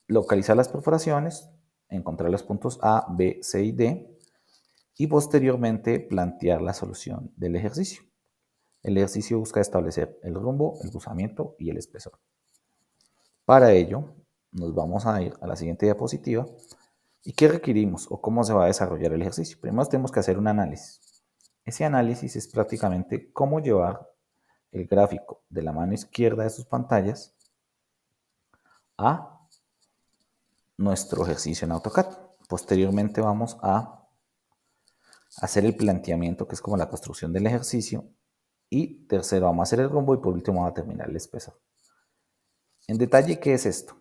localizar las perforaciones, encontrar los puntos A, B, C y D y posteriormente plantear la solución del ejercicio. El ejercicio busca establecer el rumbo, el cruzamiento y el espesor. Para ello, nos vamos a ir a la siguiente diapositiva. ¿Y qué requerimos o cómo se va a desarrollar el ejercicio? Primero tenemos que hacer un análisis. Ese análisis es prácticamente cómo llevar el gráfico de la mano izquierda de sus pantallas a nuestro ejercicio en AutoCAD. Posteriormente vamos a hacer el planteamiento, que es como la construcción del ejercicio. Y tercero, vamos a hacer el rumbo y por último vamos a terminar el espesor. En detalle, ¿qué es esto?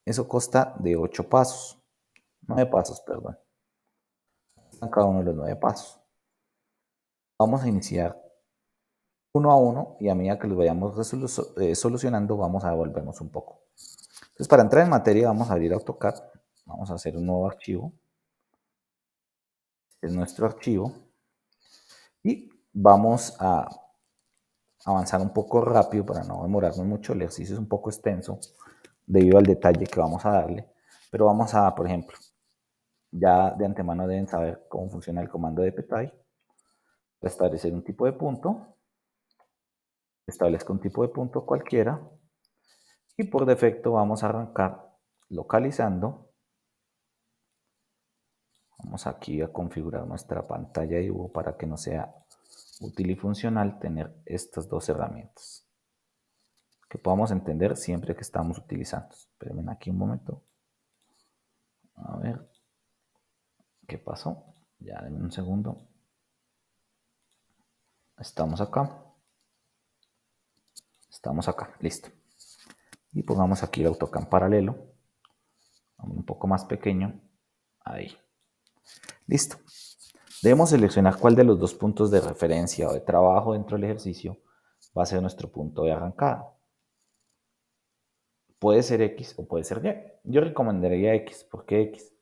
Eso consta de 8 pasos, 9 pasos, perdón. Están cada uno de los 9 pasos. Vamos a iniciar uno a uno y a medida que los vayamos solucionando vamos a devolvernos un poco. Entonces, para entrar en materia vamos a abrir AutoCAD, vamos a hacer un nuevo archivo. Este es nuestro archivo y vamos a avanzar un poco rápido para no demorarnos mucho. El ejercicio es un poco extenso debido al detalle que vamos a darle, pero vamos a, por ejemplo, ya de antemano deben saber cómo funciona el comando de dptype. Establecer un tipo de punto, establezco un tipo de punto cualquiera y por defecto vamos a arrancar localizando. Vamos aquí a configurar nuestra pantalla de dibujo para que nos sea útil y funcional tener estas dos herramientas que podamos entender siempre que estamos utilizando. Espérenme aquí un momento. A ver qué pasó. Ya, denme un segundo. Estamos acá. Estamos acá, listo. Y pongamos aquí el AutoCAD paralelo. Un poco más pequeño. Ahí. Listo. Debemos seleccionar cuál de los dos puntos de referencia o de trabajo dentro del ejercicio va a ser nuestro punto de arrancada. Puede ser X o puede ser Y. Yo recomendaría X. ¿Por qué X?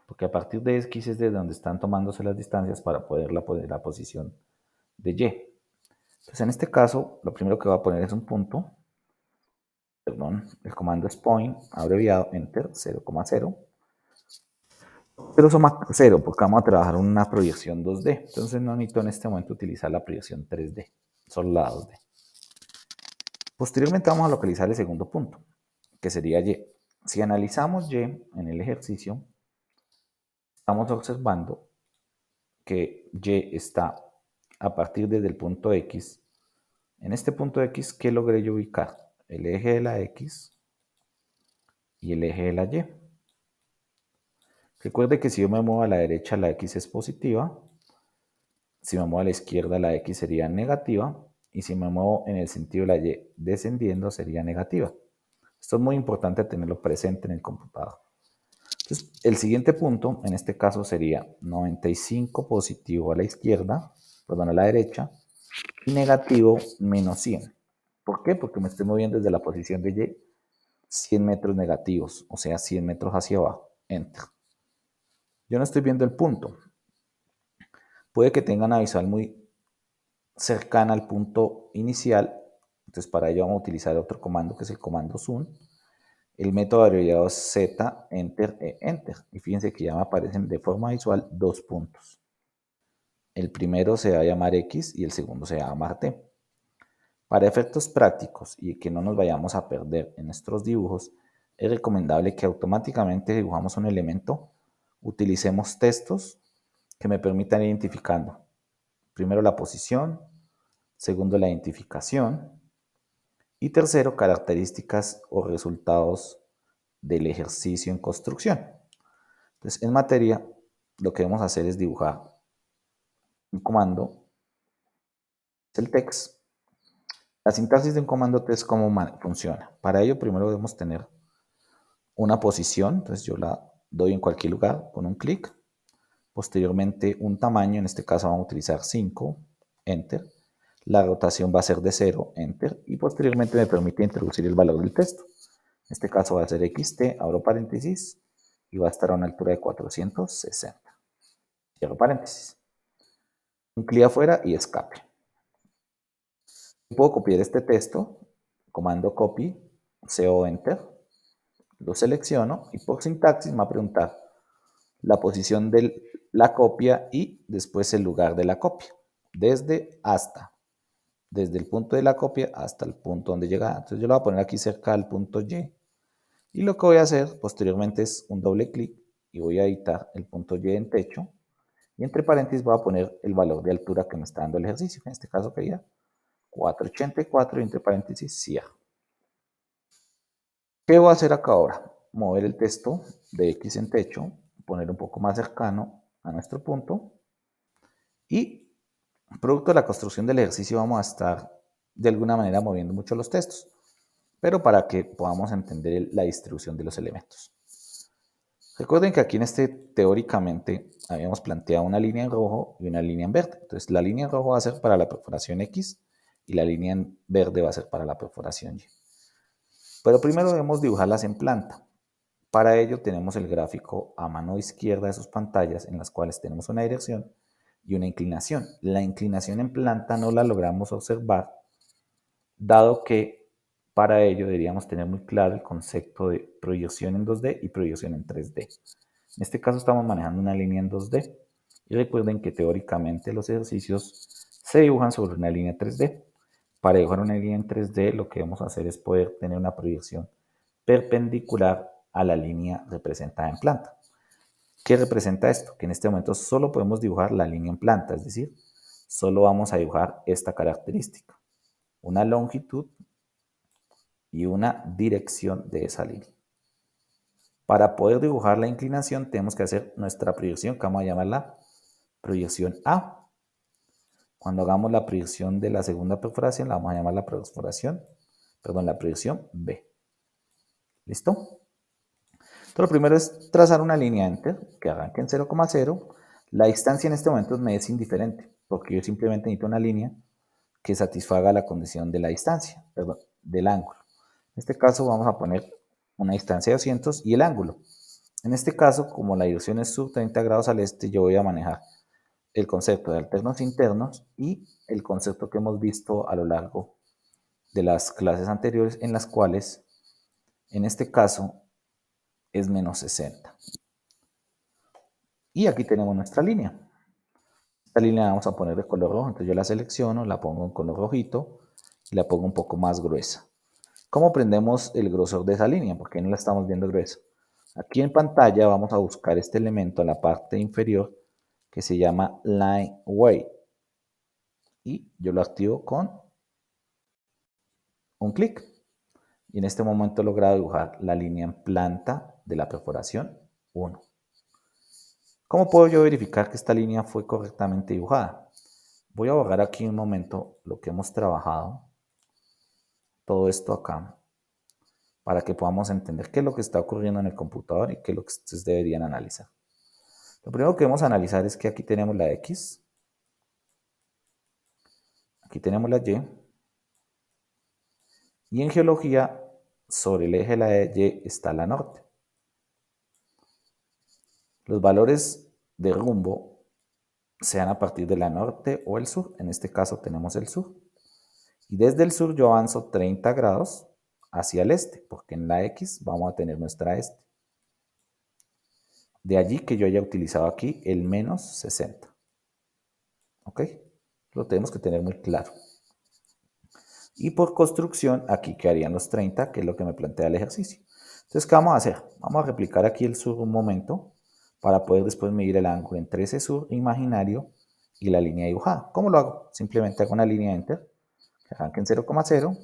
Porque a partir de X es de donde están tomándose las distancias para poder la posición de Y. Entonces, en este caso, lo primero que va a poner es un punto. Perdón, el comando es point, abreviado, enter, 0,0. 0,0 porque vamos a trabajar una proyección 2D. Entonces no necesito en este momento utilizar la proyección 3D, solo la 2D. Posteriormente vamos a localizar el segundo punto, que sería Y. Si analizamos Y en el ejercicio, estamos observando que Y está a partir desde el punto X. En este punto X, ¿qué logré yo ubicar? El eje de la X y el eje de la Y. Recuerde que si yo me muevo a la derecha, la X es positiva. Si me muevo a la izquierda, la X sería negativa. Y si me muevo en el sentido de la Y descendiendo, sería negativa. Esto es muy importante tenerlo presente en el computador. Entonces, el siguiente punto, en este caso, sería 95 positivo a la izquierda, perdón, a la derecha, y negativo menos 100. ¿Por qué? Porque me estoy moviendo desde la posición de Y 100 metros negativos, o sea, 100 metros hacia abajo. Enter. Yo no estoy viendo el punto. Puede que tenga una visual muy cercana al punto inicial. Entonces, para ello vamos a utilizar otro comando que es el comando zoom. El método abreviado es Z, Enter, Enter. Y fíjense que ya me aparecen de forma visual dos puntos. El primero se va a llamar X y el segundo se va a llamar T. Para efectos prácticos y que no nos vayamos a perder en nuestros dibujos, es recomendable que automáticamente dibujamos un elemento, utilicemos textos que me permitan identificando primero la posición, segundo la identificación y tercero características o resultados del ejercicio en construcción. Entonces, en materia, lo que debemos hacer es dibujar un comando, el text. La sintaxis de un comando text, ¿cómo funciona? Para ello, primero debemos tener una posición, entonces yo la doy en cualquier lugar con un clic. Posteriormente, un tamaño, en este caso vamos a utilizar 5, Enter. La rotación va a ser de 0, Enter. Y posteriormente me permite introducir el valor del texto. En este caso va a ser XT, abro paréntesis, y va a estar a una altura de 460. Cierro paréntesis. Un clic afuera y escape. Puedo copiar este texto, comando copy, CO Enter, lo selecciono y por sintaxis me va a preguntar la posición de la copia y después el lugar de la copia, desde el punto de la copia hasta el punto donde llega. Entonces yo lo voy a poner aquí cerca del punto y lo que voy a hacer posteriormente es un doble clic y voy a editar el punto Y en techo y entre paréntesis voy a poner el valor de altura que me está dando el ejercicio, en este caso sería 484 y entre paréntesis cierro. ¿Qué voy a hacer acá ahora? Mover el texto de X en techo, poner un poco más cercano a nuestro punto y producto de la construcción del ejercicio vamos a estar de alguna manera moviendo mucho los textos, pero para que podamos entender la distribución de los elementos. Recuerden que aquí en este teóricamente habíamos planteado una línea en rojo y una línea en verde. Entonces la línea en rojo va a ser para la perforación X y la línea en verde va a ser para la perforación Y. Pero primero debemos dibujarlas en planta. Para ello tenemos el gráfico a mano izquierda de sus pantallas en las cuales tenemos una dirección y una inclinación. La inclinación en planta no la logramos observar, dado que para ello deberíamos tener muy claro el concepto de proyección en 2D y proyección en 3D. En este caso estamos manejando una línea en 2D y recuerden que teóricamente los ejercicios se dibujan sobre una línea 3D. Para dibujar una línea en 3D lo que vamos a hacer es poder tener una proyección perpendicular a la línea representada en planta. ¿Qué representa esto? Que en este momento solo podemos dibujar la línea en planta, es decir, solo vamos a dibujar esta característica, una longitud y una dirección de esa línea. Para poder dibujar la inclinación tenemos que hacer nuestra proyección, que vamos a llamarla proyección A. Cuando hagamos la proyección de la segunda perforación, la vamos a llamar la proyección B. ¿Listo? Entonces lo primero es trazar una línea enter que arranque en 0,0. La distancia en este momento me es indiferente, porque yo simplemente necesito una línea que satisfaga la condición de la distancia, perdón, del ángulo. En este caso vamos a poner una distancia de 200 y el ángulo. En este caso, como la dirección es sub 30 grados al este, yo voy a manejar el concepto de alternos internos y el concepto que hemos visto a lo largo de las clases anteriores, en las cuales, en este caso, es menos 60. Y aquí tenemos nuestra línea. Esta línea la vamos a poner de color rojo, entonces yo la selecciono, la pongo en color rojito y la pongo un poco más gruesa. ¿Cómo prendemos el grosor de esa línea? Porque no la estamos viendo gruesa. Aquí en pantalla vamos a buscar este elemento en la parte inferior que se llama Line Weight. Y yo lo activo con un clic. Y en este momento he logrado dibujar la línea en planta de la perforación 1. ¿Cómo puedo yo verificar que esta línea fue correctamente dibujada? Voy a borrar aquí un momento lo que hemos trabajado, todo esto acá, para que podamos entender qué es lo que está ocurriendo en el computador y qué es lo que ustedes deberían analizar. Lo primero que debemos analizar es que aquí tenemos la X, aquí tenemos la y en geología, sobre el eje de la Y está la norte. Los valores de rumbo sean a partir de la norte o el sur. En este caso tenemos el sur. Y desde el sur yo avanzo 30 grados hacia el este, porque en la X vamos a tener nuestra este. De allí que yo haya utilizado aquí el menos 60. ¿Ok? Lo tenemos que tener muy claro. Y por construcción, aquí quedarían los 30, que es lo que me plantea el ejercicio. Entonces, ¿qué vamos a hacer? Vamos a replicar aquí el sur un momento para poder después medir el ángulo entre ese sur imaginario y la línea dibujada. ¿Cómo lo hago? Simplemente hago una línea enter, que arranque en 0,0.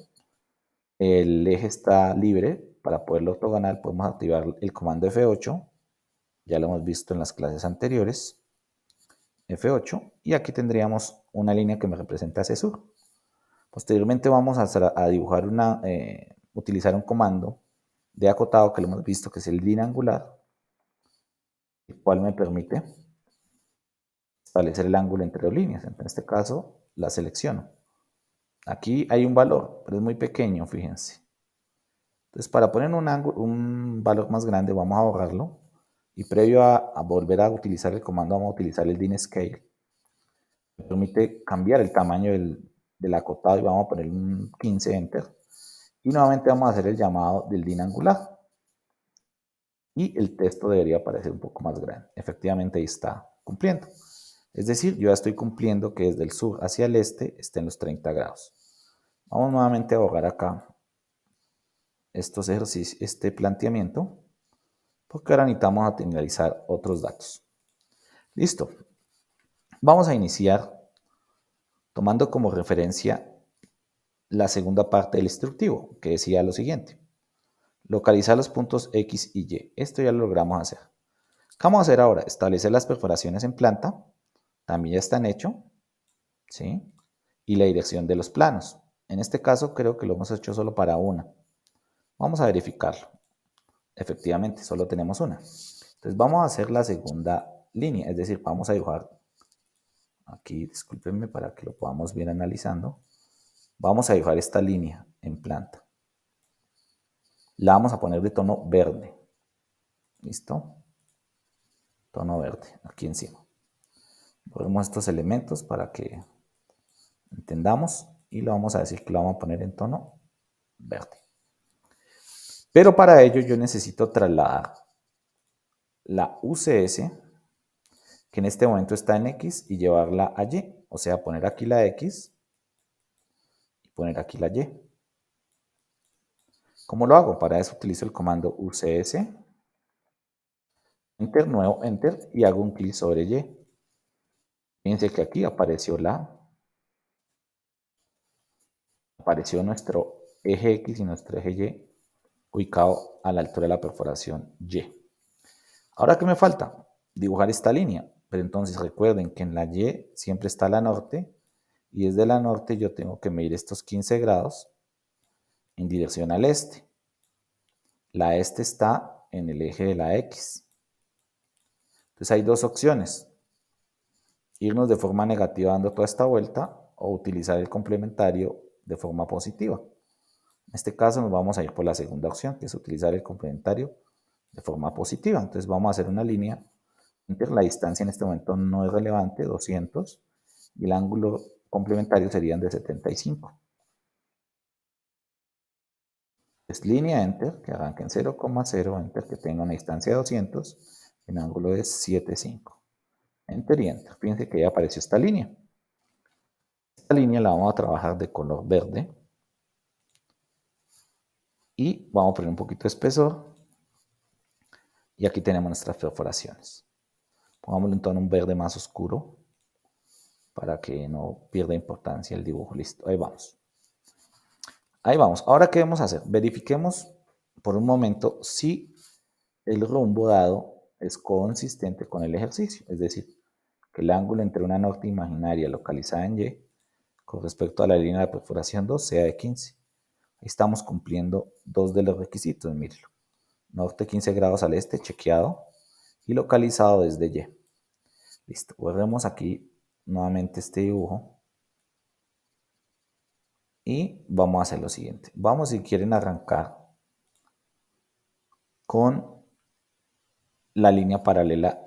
El eje está libre. Para poderlo ortogonal podemos activar el comando F8. Ya lo hemos visto en las clases anteriores. F8. Y aquí tendríamos una línea que me representa ese sur. Posteriormente vamos a dibujar utilizar un comando de acotado que lo hemos visto, que es el din angular, el cual me permite establecer el ángulo entre dos líneas. En este caso, la selecciono. Aquí hay un valor, pero es muy pequeño, fíjense. Entonces, para poner un valor más grande, vamos a borrarlo. Y previo a volver a utilizar el comando, vamos a utilizar el din scale. Me permite cambiar el tamaño del acotado y vamos a poner un 15 enter. Y nuevamente vamos a hacer el llamado del din angular. y el texto debería aparecer un poco más grande. Efectivamente ahí está cumpliendo. Es decir, yo ya estoy cumpliendo que desde el sur hacia el este estén los 30 grados. Vamos nuevamente a borrar acá estos ejercicios, este planteamiento, porque ahora necesitamos analizar otros datos. Listo. Vamos a iniciar tomando como referencia la segunda parte del instructivo, que decía lo siguiente. Localizar los puntos X y Y. Esto ya lo logramos hacer. ¿Qué vamos a hacer ahora? Establecer las perforaciones en planta. También ya están hechos. ¿Sí? Y la dirección de los planos. En este caso creo que lo hemos hecho solo para una. Vamos a verificarlo. Efectivamente, solo tenemos una. Entonces vamos a hacer la segunda línea, es decir, vamos a dibujar aquí, discúlpenme para que lo podamos ver analizando. Vamos a dibujar esta línea en planta. La vamos a poner de tono verde. ¿Listo? Tono verde, aquí encima. Ponemos estos elementos para que entendamos y lo vamos a decir que lo vamos a poner en tono verde. Pero para ello yo necesito trasladar la UCS, que en este momento está en X, y llevarla a Y. O sea, poner aquí la X y poner aquí la Y. ¿Cómo lo hago? Para eso utilizo el comando UCS, Enter, nuevo Enter, y hago un clic sobre Y. Fíjense que aquí apareció nuestro eje X y nuestro eje Y ubicado a la altura de la perforación Y. Ahora, ¿qué me falta? Dibujar esta línea. Pero entonces recuerden que en la Y siempre está la norte, y desde la norte yo tengo que medir estos 15 grados en dirección al este. La este está en el eje de la X. Entonces hay dos opciones. Irnos de forma negativa dando toda esta vuelta o utilizar el complementario de forma positiva. En este caso nos vamos a ir por la segunda opción, que es utilizar el complementario de forma positiva. Entonces vamos a hacer una línea. La distancia en este momento no es relevante, 200, y el ángulo complementario serían de 75. Es línea Enter, que arranque en 0,0, Enter, que tenga una distancia de 200, el ángulo es 75. Enter y Enter. Fíjense que ya apareció esta línea. Esta línea la vamos a trabajar de color verde. Y vamos a poner un poquito de espesor. Y aquí tenemos nuestras perforaciones. Pongámosle un tono un verde más oscuro para que no pierda importancia el dibujo. Listo, ahí vamos. Ahí vamos. Ahora, ¿qué debemos hacer? Verifiquemos por un momento si el rumbo dado es consistente con el ejercicio. Es decir, que el ángulo entre una norte imaginaria localizada en Y con respecto a la línea de perforación 2 sea de 15. Ahí estamos cumpliendo dos de los requisitos, mírenlo. Norte 15 grados al este, chequeado, y localizado desde Y. Listo, borremos aquí nuevamente este dibujo. Y vamos a hacer lo siguiente. Vamos, si quieren, arrancar con la línea paralela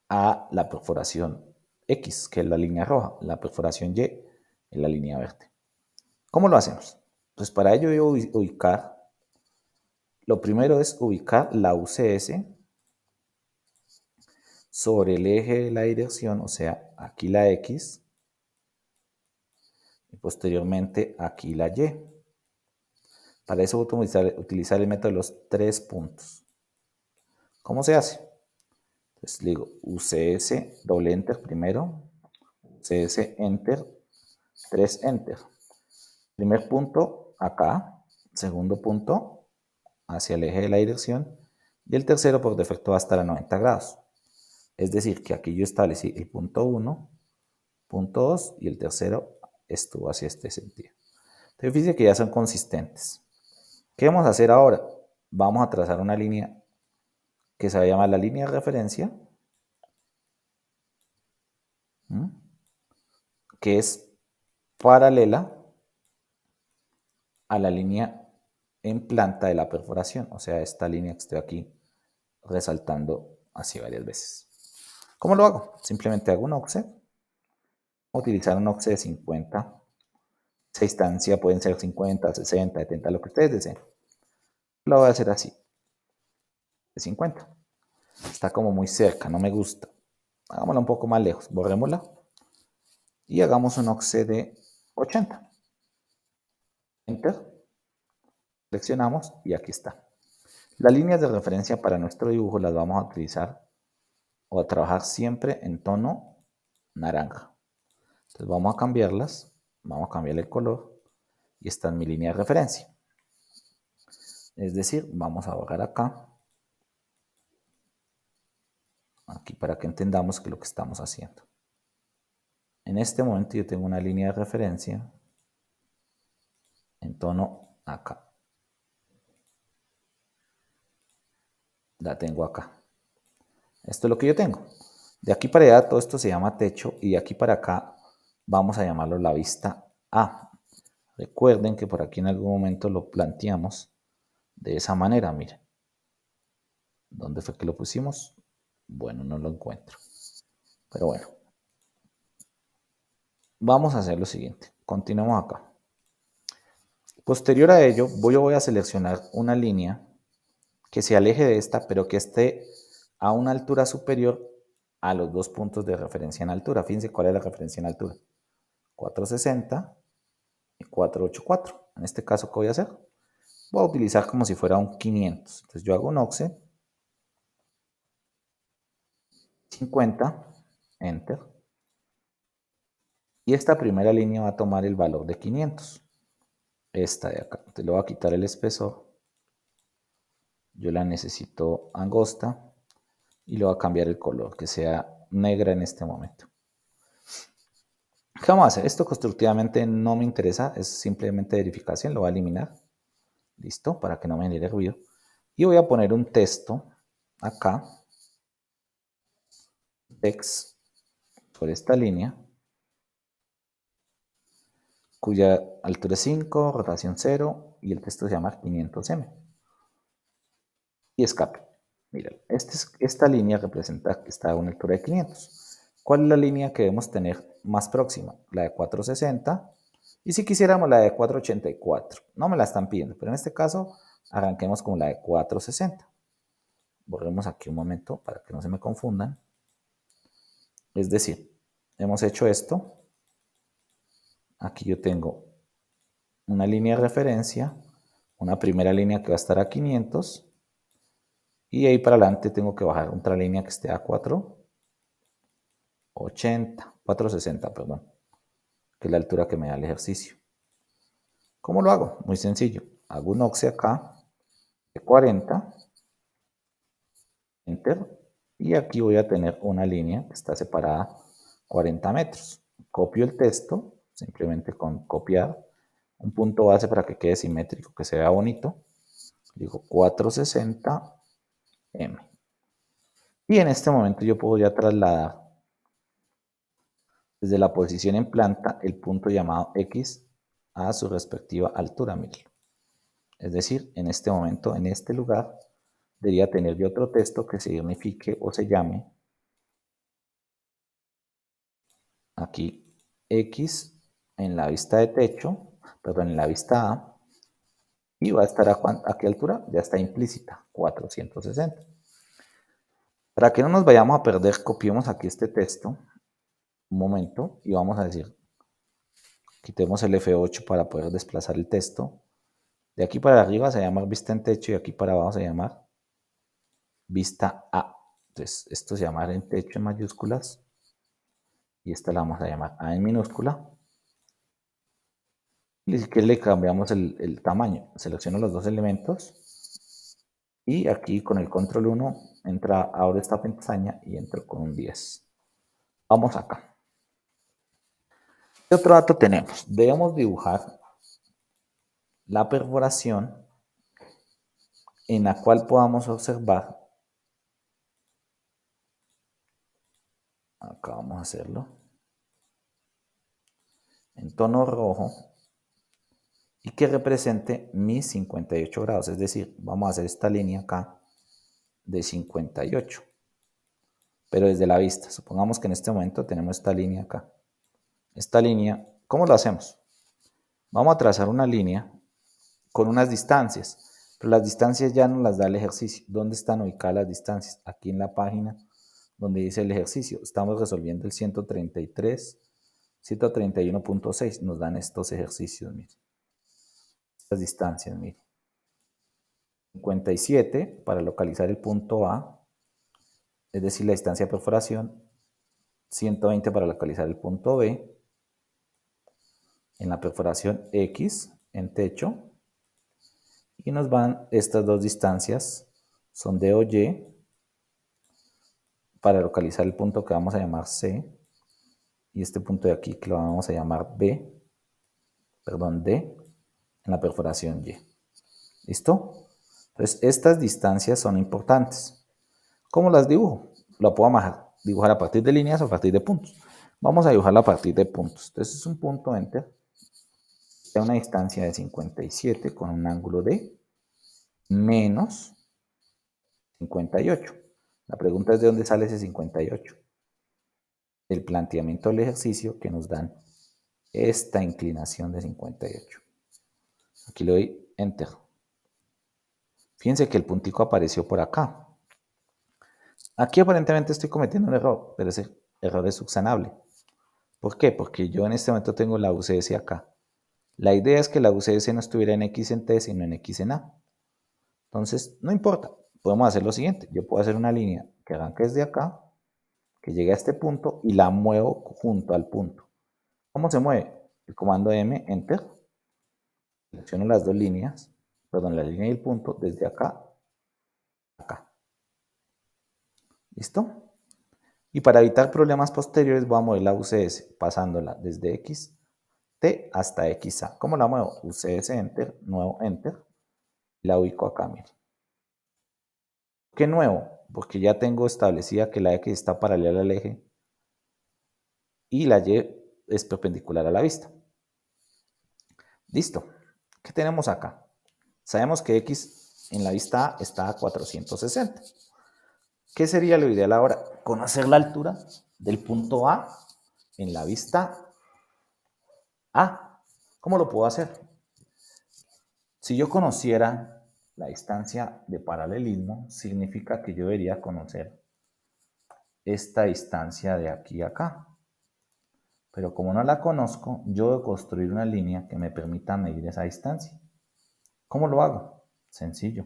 a la perforación X, que es la línea roja. La perforación Y es la línea verde. ¿Cómo lo hacemos? Pues para ello debo ubicar, lo primero es ubicar la UCS sobre el eje de la dirección, o sea, aquí la X, y posteriormente aquí la Y. Para eso voy a utilizar el método de los 3 puntos. ¿Cómo se hace? Entonces le digo UCS, doble enter primero, UCS enter, 3 enter. Primer punto acá, segundo punto hacia el eje de la dirección, y el tercero por defecto va a estar a 90 grados. Es decir, que aquí yo establecí el punto 1, punto 2 y el tercero estuvo hacia este sentido. Entonces fíjense que ya son consistentes. ¿Qué vamos a hacer ahora? Vamos a trazar una línea que se va a llamar la línea de referencia, que es paralela a la línea en planta de la perforación, o sea, esta línea que estoy aquí resaltando así varias veces. ¿Cómo lo hago? Simplemente hago un offset, utilizar un offset de 50, esa distancia pueden ser 50, 60, 70, lo que ustedes deseen. Lo voy a hacer así. de 50. Está como muy cerca, no me gusta. Hagámosla un poco más lejos, borrémosla y hagamos un offset de 80. Enter, seleccionamos y aquí está. Las líneas de referencia para nuestro dibujo las vamos a utilizar o a trabajar siempre en tono naranja. Entonces vamos a cambiarlas, vamos a cambiarle el color y esta es mi línea de referencia. Es decir, vamos a borrar acá, aquí para que entendamos que lo que estamos haciendo. En este momento yo tengo una línea de referencia en tono acá. La tengo acá. Esto es lo que yo tengo. De aquí para allá todo esto se llama techo y de aquí para acá vamos a llamarlo la vista A. Recuerden que por aquí en algún momento lo planteamos de esa manera, miren. ¿Dónde fue que lo pusimos? Bueno, no lo encuentro. Pero bueno. Vamos a hacer lo siguiente. Continuemos acá. Posterior a ello, voy a seleccionar una línea que se aleje de esta, pero que esté a una altura superior a los dos puntos de referencia en altura. Fíjense cuál es la referencia en altura. 460 y 484. En este caso, ¿qué voy a hacer? Voy a utilizar como si fuera un 500. Entonces yo hago un offset, 50, enter. Y esta primera línea va a tomar el valor de 500. Esta de acá. Entonces le voy a quitar el espesor. Yo la necesito angosta y le voy a cambiar el color, que sea negra en este momento. ¿Qué vamos a hacer? Esto constructivamente no me interesa, es simplemente verificación, lo voy a eliminar. Listo, para que no me genere ruido. Y voy a poner un texto acá, text, por esta línea, cuya altura es 5, rotación 0 y el texto se llama 500M. Y escape. Miren, esta línea representa que está a una altura de 500. ¿Cuál es la línea que debemos tener más próxima? La de 460. Y si quisiéramos la de 484. No me la están pidiendo, pero en este caso arranquemos con la de 460. Borremos aquí un momento para que no se me confundan. Es decir, hemos hecho esto. Aquí yo tengo una línea de referencia, una primera línea que va a estar a 500. Y ahí para adelante tengo que bajar otra línea que esté a 460, perdón, que es la altura que me da el ejercicio. ¿Cómo lo hago? Muy sencillo. Hago un offset acá de 40, enter, y aquí voy a tener una línea que está separada 40 metros. Copio el texto, simplemente con copiar un punto base para que quede simétrico, que se vea bonito. Digo 460M. Y en este momento yo podría trasladar desde la posición en planta el punto llamado X a su respectiva altura, miren. Es decir, en este momento, en este lugar, debería tener yo otro texto que signifique o se llame aquí X en la vista de techo, perdón, en la vista A, y va a estar a qué altura, ya está implícita, 460. Para que no nos vayamos a perder, copiemos aquí este texto, un momento, y vamos a decir, quitemos el F8 para poder desplazar el texto. De aquí para arriba se llama vista en techo y aquí para abajo se llama vista A. Entonces, esto se llama en techo en mayúsculas y esta la vamos a llamar A en minúscula. Y si le cambiamos el tamaño, selecciono los dos elementos y aquí con el control 1 abro esta pestaña y entro con un 10. Vamos acá. ¿Qué otro dato tenemos? Debemos dibujar la perforación en la cual podamos observar, acá vamos a hacerlo, en tono rojo, y que represente mis 58 grados, es decir, vamos a hacer esta línea acá de 58, pero desde la vista. Supongamos que en este momento tenemos esta línea acá. Esta línea, ¿cómo lo hacemos? Vamos a trazar una línea con unas distancias. Pero las distancias ya nos las da el ejercicio. ¿Dónde están ubicadas las distancias? Aquí en la página donde dice el ejercicio. Estamos resolviendo el 133, 131.6. Nos dan estos ejercicios, miren. Estas distancias, miren. 57 para localizar el punto A, es decir, la distancia de perforación. 120 para localizar el punto B. En la perforación X, en techo. Y nos van estas dos distancias, son D o Y, para localizar el punto que vamos a llamar C, y este punto de aquí que lo vamos a llamar D, en la perforación Y. ¿Listo? Entonces, estas distancias son importantes. ¿Cómo las dibujo? Lo puedo dibujar a partir de líneas o a partir de puntos. Vamos a dibujarlo a partir de puntos. Entonces, es un punto enter, de una distancia de 57 con un ángulo de menos 58. La pregunta es: ¿de dónde sale ese 58? El planteamiento del ejercicio que nos dan esta inclinación de 58. Aquí le doy enter. Fíjense que el puntico apareció por acá. Aquí aparentemente estoy cometiendo un error, pero ese error es subsanable. ¿Por qué? Porque yo en este momento tengo la UCS acá. La idea es que la UCS no estuviera en X en T, sino en X en A. Entonces, no importa. Podemos hacer lo siguiente. Yo puedo hacer una línea que arranque desde acá, que llegue a este punto y la muevo junto al punto. ¿Cómo se mueve? El comando M, enter. Selecciono las dos líneas, perdón, la línea y el punto desde acá a acá. ¿Listo? Y para evitar problemas posteriores voy a mover la UCS pasándola desde XT hasta XA. ¿Cómo la muevo? UCS enter, nuevo enter, y la ubico acá, miren. ¿Qué nuevo? Porque ya tengo establecida que la X está paralela al eje y la Y es perpendicular a la vista. Listo. ¿Qué tenemos acá? Sabemos que X en la vista A está a 460. ¿Qué sería lo ideal ahora? Conocer la altura del punto A en la vista A. ¿Cómo lo puedo hacer? Si yo conociera la distancia de paralelismo, significa que yo debería conocer esta distancia de aquí a acá. Pero como no la conozco, yo debo construir una línea que me permita medir esa distancia. ¿Cómo lo hago? Sencillo.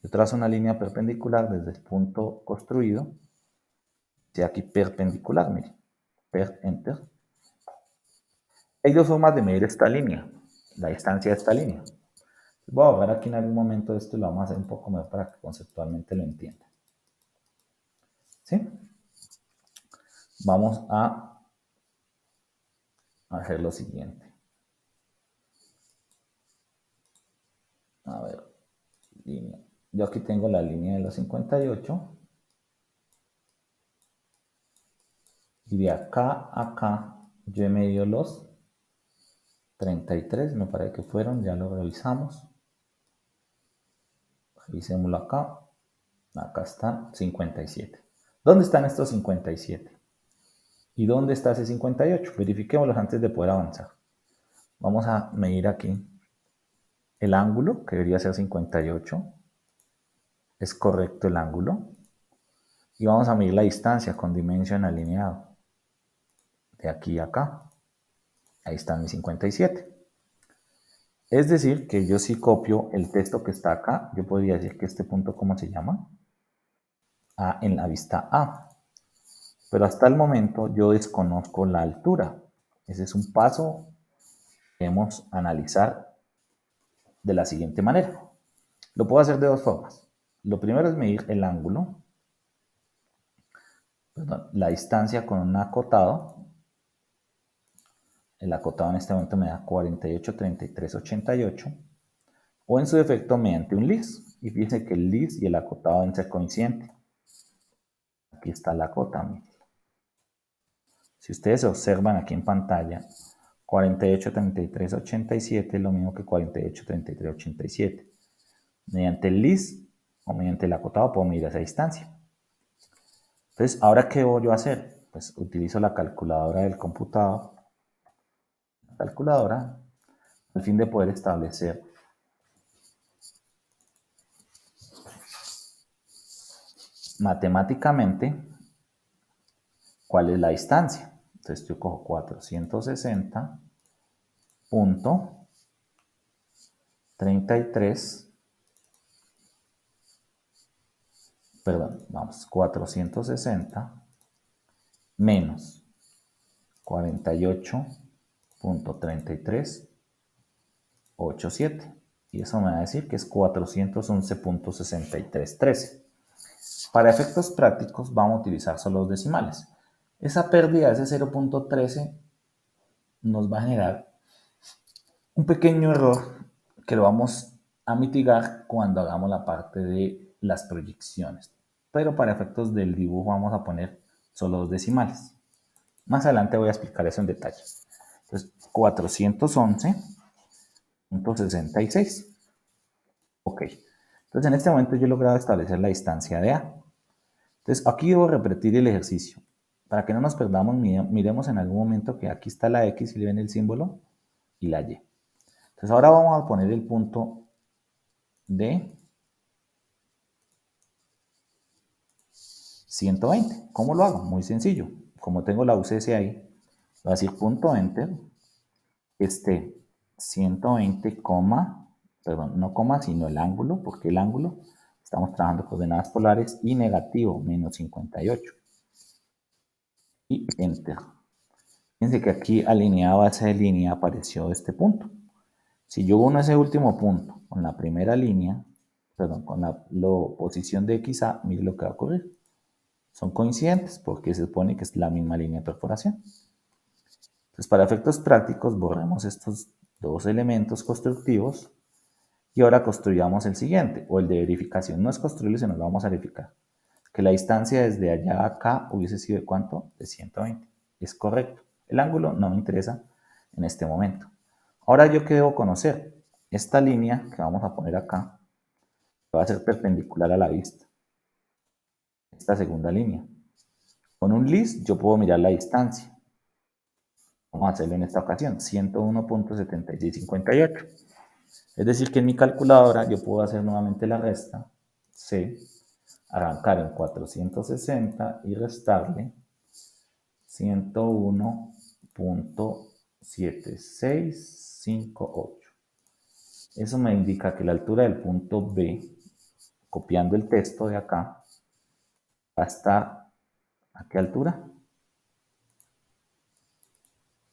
Yo trazo una línea perpendicular desde el punto construido, de aquí perpendicular, mire, enter. Hay dos formas de medir esta línea, la distancia de esta línea. Voy a borrar aquí en algún momento esto y lo vamos a hacer un poco mejor para que conceptualmente lo entiendan. ¿Sí? Vamos a hacer lo siguiente. A ver, línea. Yo aquí tengo la línea de los 58. Y de acá a acá yo he medido los 33, me parece que fueron, ya lo revisamos. Revisémoslo acá. Acá está 57. ¿Dónde están estos 57? ¿Y dónde está ese 58? Verifiquémoslos antes de poder avanzar. Vamos a medir aquí el ángulo, que debería ser 58. Es correcto el ángulo. Y vamos a medir la distancia con dimension alineado. De aquí a acá. Ahí está mi 57. Es decir, que yo si copio el texto que está acá, yo podría decir que este punto, ¿cómo se llama? A en la vista A. Pero hasta el momento yo desconozco la altura. Ese es un paso que debemos analizar de la siguiente manera. Lo puedo hacer de dos formas. Lo primero es medir el ángulo, la distancia con un acotado. El acotado en este momento me da 48, 33, 88. O en su defecto mediante un LIS. Y fíjense que el LIS y el acotado deben ser coincidentes. Aquí está la cota. Miren. Si ustedes observan aquí en pantalla, 48, 33, 87 es lo mismo que 48, 33, 87. Mediante el LIS o mediante el acotado puedo medir esa distancia. Entonces, ¿ahora qué voy yo a hacer? Pues utilizo la calculadora del computador, al fin de poder establecer matemáticamente, ¿cuál es la distancia? Entonces yo cojo 460.33, perdón, vamos, 460 menos 48.3387. Y eso me va a decir que es 411.6313. Para efectos prácticos vamos a utilizar solo los decimales. Esa pérdida de ese 0.13 nos va a generar un pequeño error que lo vamos a mitigar cuando hagamos la parte de las proyecciones. Pero para efectos del dibujo vamos a poner solo dos decimales. Más adelante voy a explicar eso en detalle. Entonces, 411.66. Ok. Entonces, en este momento yo he logrado establecer la distancia de A. Entonces, aquí debo repetir el ejercicio. Para que no nos perdamos, miremos en algún momento que aquí está la X, si le ven el símbolo, y la Y. Entonces, ahora vamos a poner el punto de 120. ¿Cómo lo hago? Muy sencillo. Como tengo la UCS ahí, voy a decir punto enter, este 120, perdón, no coma, sino el ángulo, porque el ángulo, estamos trabajando coordenadas polares, y negativo, menos 58. Y enter. Fíjense que aquí alineado a esa línea apareció este punto. Si yo uno ese último punto con la primera línea, perdón, con la posición de XA, mire lo que va a ocurrir. Son coincidentes porque se supone que es la misma línea de perforación. Entonces, para efectos prácticos, borremos estos dos elementos constructivos y ahora construyamos el siguiente, o el de verificación. No es construirlo, sino lo vamos a verificar. Que la distancia desde allá a acá hubiese sido ¿de cuánto? De 120. Es correcto. El ángulo no me interesa en este momento. Ahora, ¿yo qué debo conocer? Esta línea que vamos a poner acá va a ser perpendicular a la vista. Esta segunda línea. Con un list yo puedo mirar la distancia. Vamos a hacerlo en esta ocasión, 101.7658. Es decir, que en mi calculadora yo puedo hacer nuevamente la resta, C, arrancar en 460 y restarle 101.7658. Eso me indica que la altura del punto B, copiando el texto de acá, va a estar ¿a qué altura?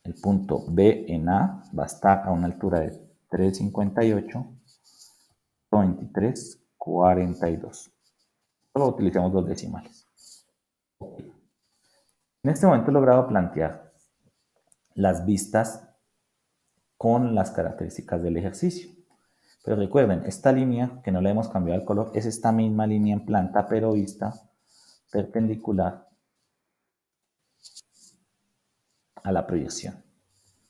El punto B en A va a estar a una altura de 358.2342. Solo utilizamos dos decimales. En este momento he logrado plantear las vistas con las características del ejercicio. Pero recuerden, esta línea, que no le hemos cambiado el color, es esta misma línea en planta, pero vista perpendicular a la proyección.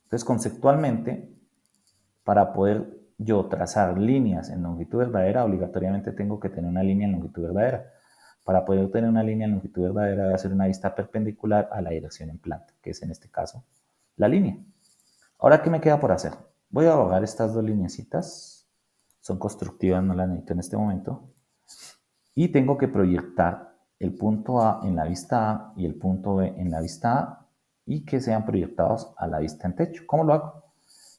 Entonces, conceptualmente, para poder yo trazar líneas en longitud verdadera, obligatoriamente tengo que tener una línea en longitud verdadera. Para poder tener una línea en longitud verdadera, debe hacer una vista perpendicular a la dirección en planta, que es en este caso la línea. Ahora, ¿qué me queda por hacer? Voy a borrar estas dos lineecitas. Son constructivas, no las necesito en este momento. Y tengo que proyectar el punto A en la vista A y el punto B en la vista A y que sean proyectados a la vista en techo. ¿Cómo lo hago?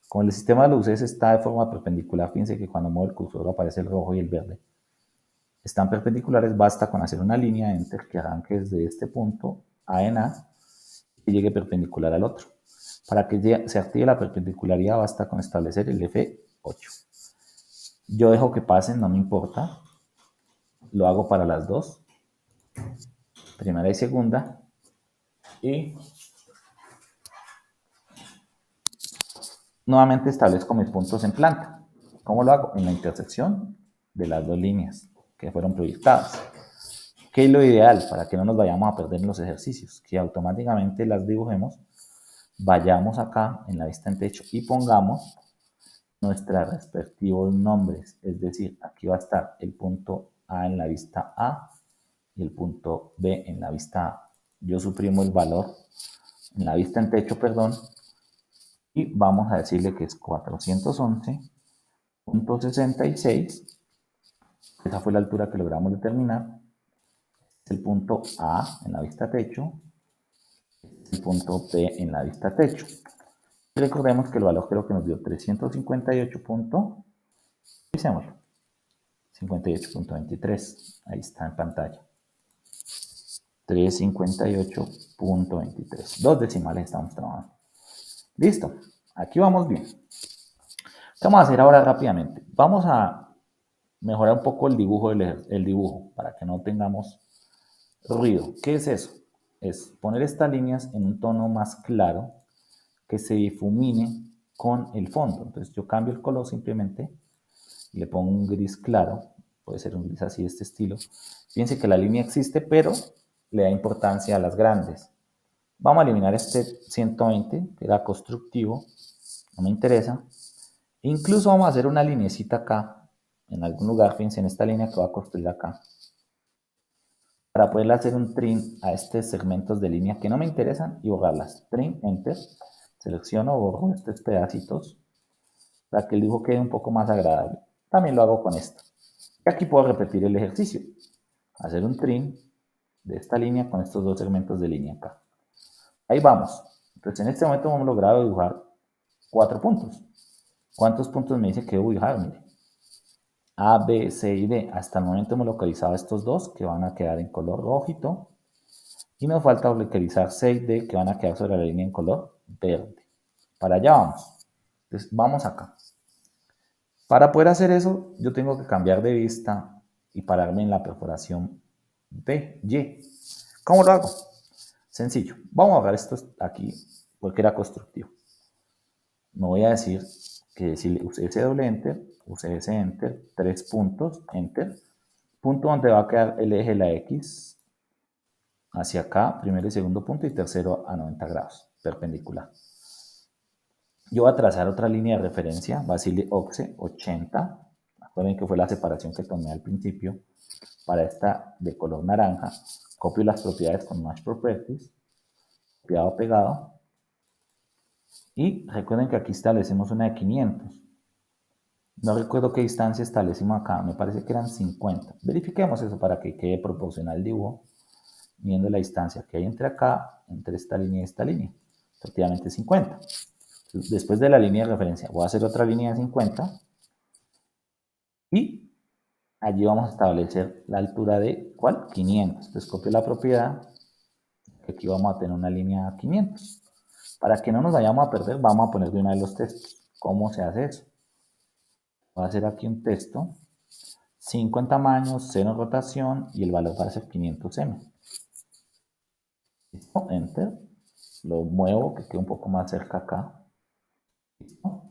Como el sistema de luces está de forma perpendicular, fíjense que cuando muevo el cursor aparece el rojo y el verde. Están perpendiculares, basta con hacer una línea enter que arranque desde este punto A en A y llegue perpendicular al otro. Para que se active la perpendicularidad basta con establecer el F8. Yo dejo que pasen, no me importa. Lo hago para las dos, primera y segunda. Y nuevamente establezco mis puntos en planta. ¿Cómo lo hago? En la intersección de las dos líneas que fueron proyectadas. ¿Qué es lo ideal para que no nos vayamos a perder en los ejercicios? Que automáticamente las dibujemos, vayamos acá en la vista en techo y pongamos nuestros respectivos nombres. Es decir, aquí va a estar el punto A en la vista A y el punto B en la vista A. Yo suprimo el valor en la vista en techo, perdón, y vamos a decirle que es 411.66. Esa fue la altura que logramos determinar. Es el punto A en la vista techo, el punto B en la vista techo. Y recordemos que el valor creo que nos dio 358 punto, revisémoslo, 58.23, ahí está en pantalla. 358.23, dos decimales estamos trabajando. Listo, aquí vamos bien. ¿Qué vamos a hacer ahora rápidamente? Vamos a mejorar un poco el dibujo, para que no tengamos ruido. ¿Qué es eso? Es poner estas líneas en un tono más claro que se difumine con el fondo. Entonces yo cambio el color simplemente y le pongo un gris claro, puede ser un gris así de este estilo. Fíjense que la línea existe, pero le da importancia a las grandes. Vamos a eliminar este 120, que era constructivo, no me interesa. Incluso vamos a hacer una linecita acá, en algún lugar, fíjense en esta línea que voy a construir acá, para poderle hacer un trim a estos segmentos de línea que no me interesan y borrarlas. Trim, Enter, selecciono, borro estos pedacitos para que el dibujo quede un poco más agradable. También lo hago con esto. Y aquí puedo repetir el ejercicio. Hacer un trim de esta línea con estos dos segmentos de línea acá. Ahí vamos. Entonces en este momento hemos logrado dibujar 4 puntos. ¿Cuántos puntos me dice que debo dibujar? Mire. A, B, C y D. Hasta el momento hemos localizado estos dos que van a quedar en color rojito. Y nos falta localizar C y D que van a quedar sobre la línea en color verde. Para allá vamos. Entonces vamos acá. Para poder hacer eso, yo tengo que cambiar de vista y pararme en la perforación B, Y. ¿Cómo lo hago? Sencillo. Vamos a agarrar esto aquí porque era constructivo. Me voy a decir que si usé ese doble enter, usé ese enter, 3 puntos, enter, punto donde va a quedar el eje de la X hacia acá, primero y segundo punto, y tercero a 90 grados, perpendicular. Yo voy a trazar otra línea de referencia, va a decirle OXE 80, recuerden que fue la separación que tomé al principio, para esta de color naranja, copio las propiedades con Match Properties, copiado, pegado, y recuerden que aquí establecemos una de 500. No recuerdo qué distancia establecimos acá, me parece que eran 50. Verifiquemos eso para que quede proporcional el dibujo, viendo la distancia que hay entre acá, entre esta línea y esta línea. Efectivamente 50. Después de la línea de referencia voy a hacer otra línea de 50 y allí vamos a establecer la altura de, ¿cuál? 500. Entonces copio la propiedad, que aquí vamos a tener una línea 500. Para que no nos vayamos a perder, vamos a poner de una vez los textos. ¿Cómo se hace eso? Voy a hacer aquí un texto, 5 en tamaño, 0 en rotación y el valor va a ser 500M. ¿Listo? Enter. Lo muevo que quede un poco más cerca acá. ¿Listo?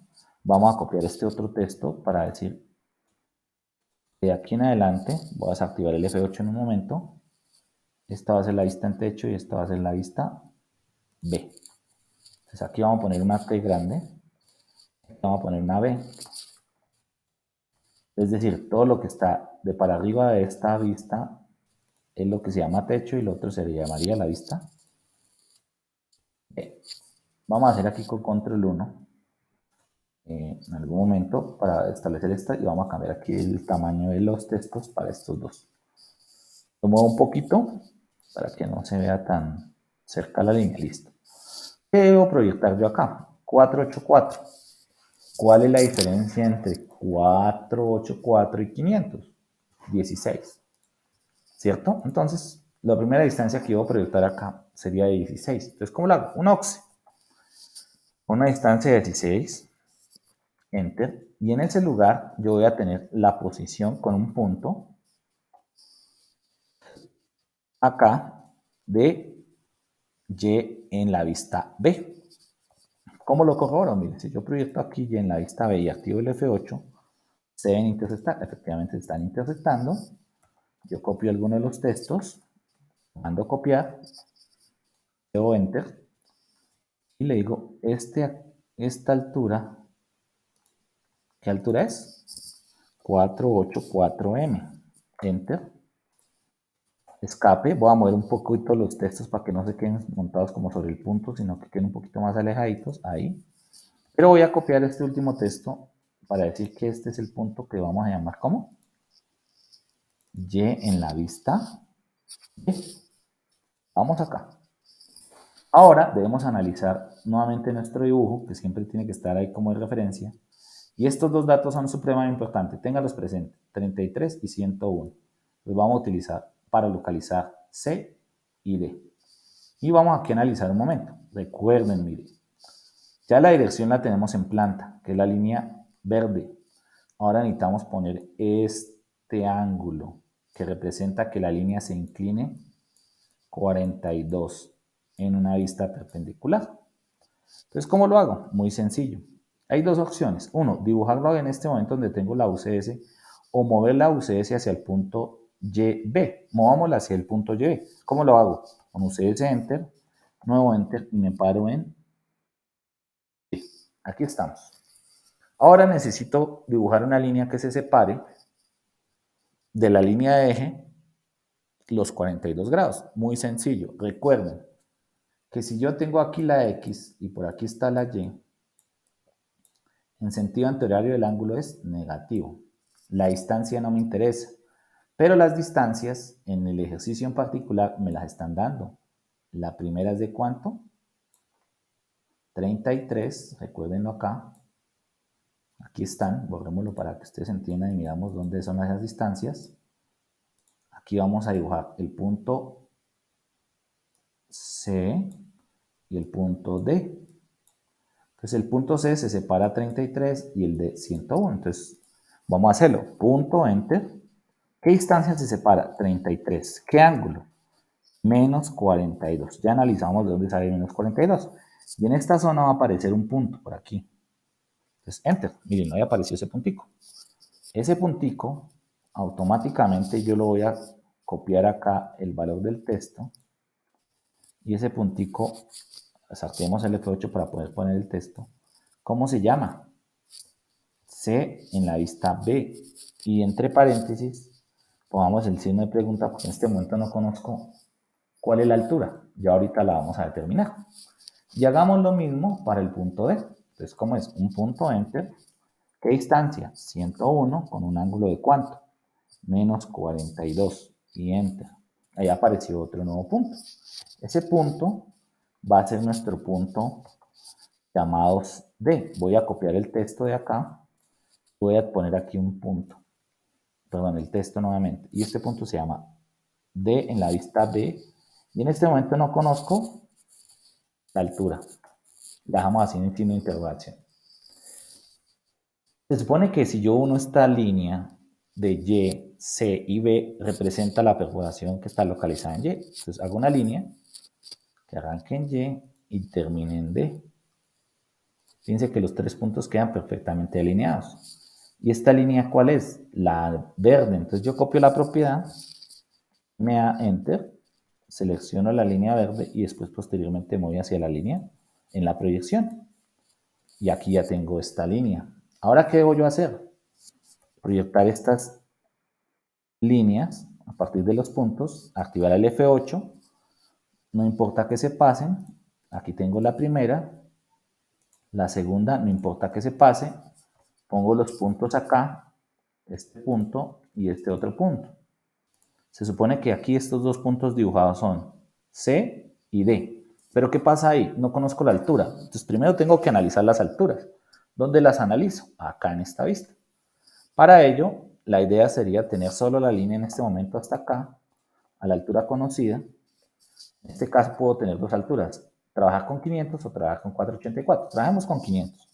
Vamos a copiar este otro texto para decir, de aquí en adelante, voy a desactivar el F8 en un momento. Esta va a ser la vista en techo y esta va a ser la vista B. Entonces aquí vamos a poner una T grande. Aquí vamos a poner una B. Es decir, todo lo que está de para arriba de esta vista es lo que se llama techo y lo otro se le llamaría la vista B. Vamos a hacer aquí con control 1 en algún momento para establecer esta y vamos a cambiar aquí el tamaño de los textos para estos dos. Lo muevo un poquito para que no se vea tan cerca la línea. Listo. ¿Qué debo proyectar yo acá? 484. ¿Cuál es la diferencia entre 484 y 500? 16. ¿Cierto? Entonces, la primera distancia que debo proyectar acá sería de 16. Entonces, ¿cómo lo hago? Un OXE. Una distancia de 16. Enter. Y en ese lugar yo voy a tener la posición con un punto acá de Y en la vista B. ¿Cómo lo corroboro? Miren, si yo proyecto aquí Y en la vista B y activo el F8, se deben intersectar. Efectivamente se están intersectando. Yo copio alguno de los textos, mando copiar, luego Enter y le digo, esta altura, ¿qué altura es? 484M. Enter. Escape, voy a mover un poquito los textos para que no se queden montados como sobre el punto, sino que queden un poquito más alejaditos, ahí. Pero voy a copiar este último texto para decir que este es el punto que vamos a llamar como Y en la vista Vamos acá. Ahora debemos analizar nuevamente nuestro dibujo, que siempre tiene que estar ahí como de referencia. Y estos dos datos son supremamente importantes. Ténganlos presentes, 33 y 101. Los vamos a utilizar para localizar C y D. Y vamos aquí a analizar un momento. Recuerden, miren, ya la dirección la tenemos en planta, que es la línea verde. Ahora necesitamos poner este ángulo, que representa que la línea se incline 42 en una vista perpendicular. Entonces, ¿cómo lo hago? Muy sencillo. Hay dos opciones. Uno, dibujarlo en este momento donde tengo la UCS o mover la UCS hacia el punto YB. Movámosla hacia el punto YB. ¿Cómo lo hago? Con UCS Enter, nuevo Enter y me paro en Y. Aquí estamos. Ahora necesito dibujar una línea que se separe de la línea de eje los 42 grados. Muy sencillo. Recuerden que si yo tengo aquí la X y por aquí está la Y, en sentido antihorario el ángulo es negativo. La distancia no me interesa, pero las distancias en el ejercicio en particular me las están dando. La primera es de ¿cuánto? 33, recuérdenlo acá. Aquí están, borrémoslo para que ustedes entiendan y miramos dónde son esas distancias. Aquí vamos a dibujar el punto C y el punto D. Entonces el punto C se separa a 33 y el D 101. Entonces vamos a hacerlo. Punto, enter. ¿Qué distancia se separa? 33. ¿Qué ángulo? Menos 42. Ya analizamos de dónde sale menos 42. Y en esta zona va a aparecer un punto por aquí. Entonces, enter. Miren, ahí apareció ese puntico. Ese puntico, automáticamente yo lo voy a copiar acá el valor del texto. Y ese puntico, saquemos el F8 para poder poner el texto. ¿Cómo se llama? C en la vista B. Y entre paréntesis, pongamos el signo de pregunta porque en este momento no conozco cuál es la altura. Ya ahorita la vamos a determinar. Y hagamos lo mismo para el punto D. Entonces, ¿cómo es? Un punto, enter. ¿Qué distancia? 101 con un ángulo de ¿cuánto? Menos 42. Y enter. Ahí apareció otro nuevo punto. Ese punto va a ser nuestro punto llamado D. Voy a copiar el texto de acá. Voy a poner aquí un punto. Perdón, el texto nuevamente. Y este punto se llama D en la vista B. Y en este momento no conozco la altura. La dejamos así en signo de interrogación. Se supone que si yo uno esta línea de Y, C y B, representa la perforación que está localizada en Y. Entonces hago una línea que arranque en Y y termine en D. Fíjense que los tres puntos quedan perfectamente alineados. ¿Y esta línea cuál es? La verde. Entonces yo copio la propiedad, me da Enter, selecciono la línea verde y después posteriormente me voy hacia la línea en la proyección. Y aquí ya tengo esta línea. Ahora, ¿qué debo yo hacer? Proyectar estas líneas a partir de los puntos, activar el F8, no importa que se pasen, aquí tengo la primera, la segunda, no importa que se pase, pongo los puntos acá, este punto y este otro punto. Se supone que aquí estos dos puntos dibujados son C y D. Pero ¿qué pasa ahí? No conozco la altura. Entonces primero tengo que analizar las alturas. ¿Dónde las analizo? Acá en esta vista. Para ello, la idea sería tener solo la línea en este momento hasta acá, a la altura conocida. En este caso puedo tener dos alturas, trabajar con 500 o trabajar con 484. Trabajemos con 500,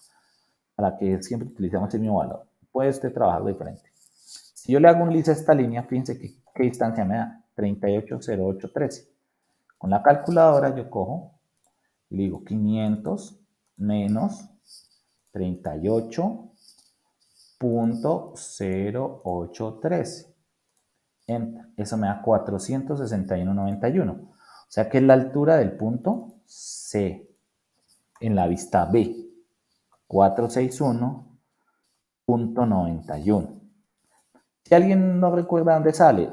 para que siempre utilicemos el mismo valor. Puede usted trabajar diferente. Si yo le hago un list a esta línea, fíjense que qué distancia me da, 380813. Con la calculadora yo cojo y le digo 500 menos 38.0813. Enter. Eso me da 461.91. O sea que es la altura del punto C en la vista B. 461.91. Si alguien no recuerda dónde sale,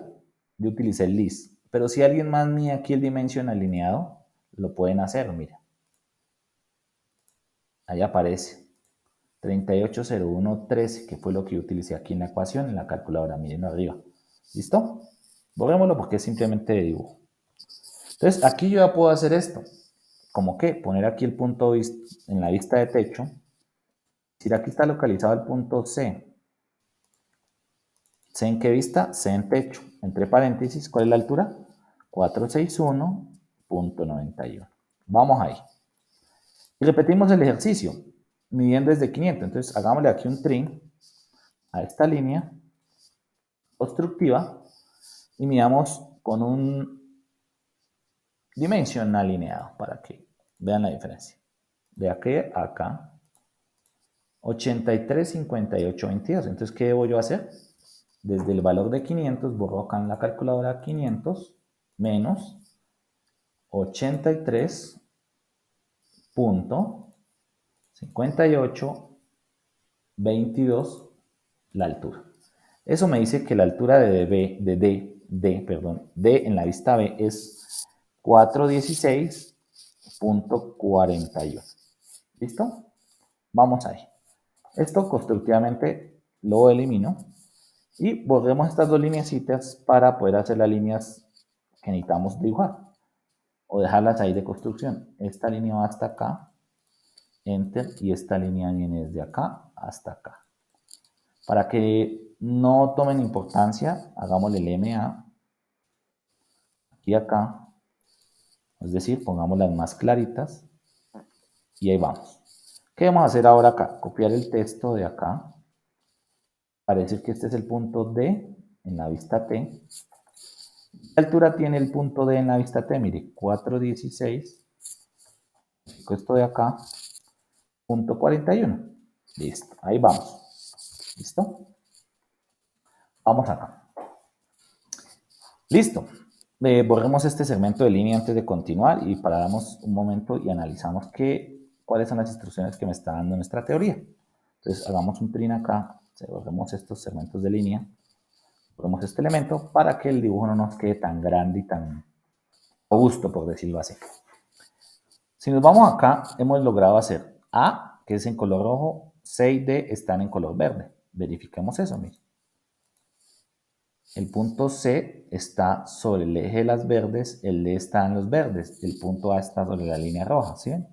yo utilicé el list. Pero si alguien más mide aquí el dimension alineado, lo pueden hacer, mira. Ahí aparece 380113, que fue lo que yo utilicé aquí en la ecuación, en la calculadora. Miren arriba. ¿Listo? Borrémoslo porque es simplemente de dibujo. Entonces, aquí yo ya puedo hacer esto. ¿Cómo qué? Poner aquí el punto en la vista de techo. Si aquí está localizado el punto C. ¿C en qué vista? C en techo. Entre paréntesis, ¿cuál es la altura? 461.91. Vamos ahí. Y repetimos el ejercicio, midiendo desde 500. Entonces, hagámosle aquí un trim a esta línea constructiva y midamos con un dimension alineado para que vean la diferencia. De aquí a acá, 83,58,22. Entonces, ¿qué debo yo hacer? Desde el valor de 500, borro acá en la calculadora 500 menos 83,58,22 la altura. Eso me dice que la altura de D en la vista B es 416.41. ¿Listo? Vamos ahí. Esto constructivamente lo elimino y borremos estas dos lineecitas para poder hacer las líneas que necesitamos dibujar o dejarlas ahí de construcción. Esta línea va hasta acá, enter, y esta línea viene desde acá hasta acá. Para que no tomen importancia, hagámosle el MA aquí acá, es decir, pongamos las más claritas y ahí vamos. ¿Qué vamos a hacer ahora acá? Copiar el texto de acá para decir que este es el punto D en la vista T. ¿Qué altura tiene el punto D en la vista T? Mire, 416, esto de acá, punto 41. Listo, ahí vamos. ¿Listo? Vamos acá. Listo. Borremos este segmento de línea antes de continuar y paramos un momento y analizamos cuáles son las instrucciones que me está dando nuestra teoría. Entonces hagamos un trin acá, borremos estos segmentos de línea, borremos este elemento para que el dibujo no nos quede tan grande y tan robusto, por decirlo así. Si nos vamos acá, hemos logrado hacer A, que es en color rojo, C y D están en color verde. Verifiquemos eso, miren. El punto C está sobre el eje de las verdes, el D está en los verdes, el punto A está sobre la línea roja, ¿sí ven?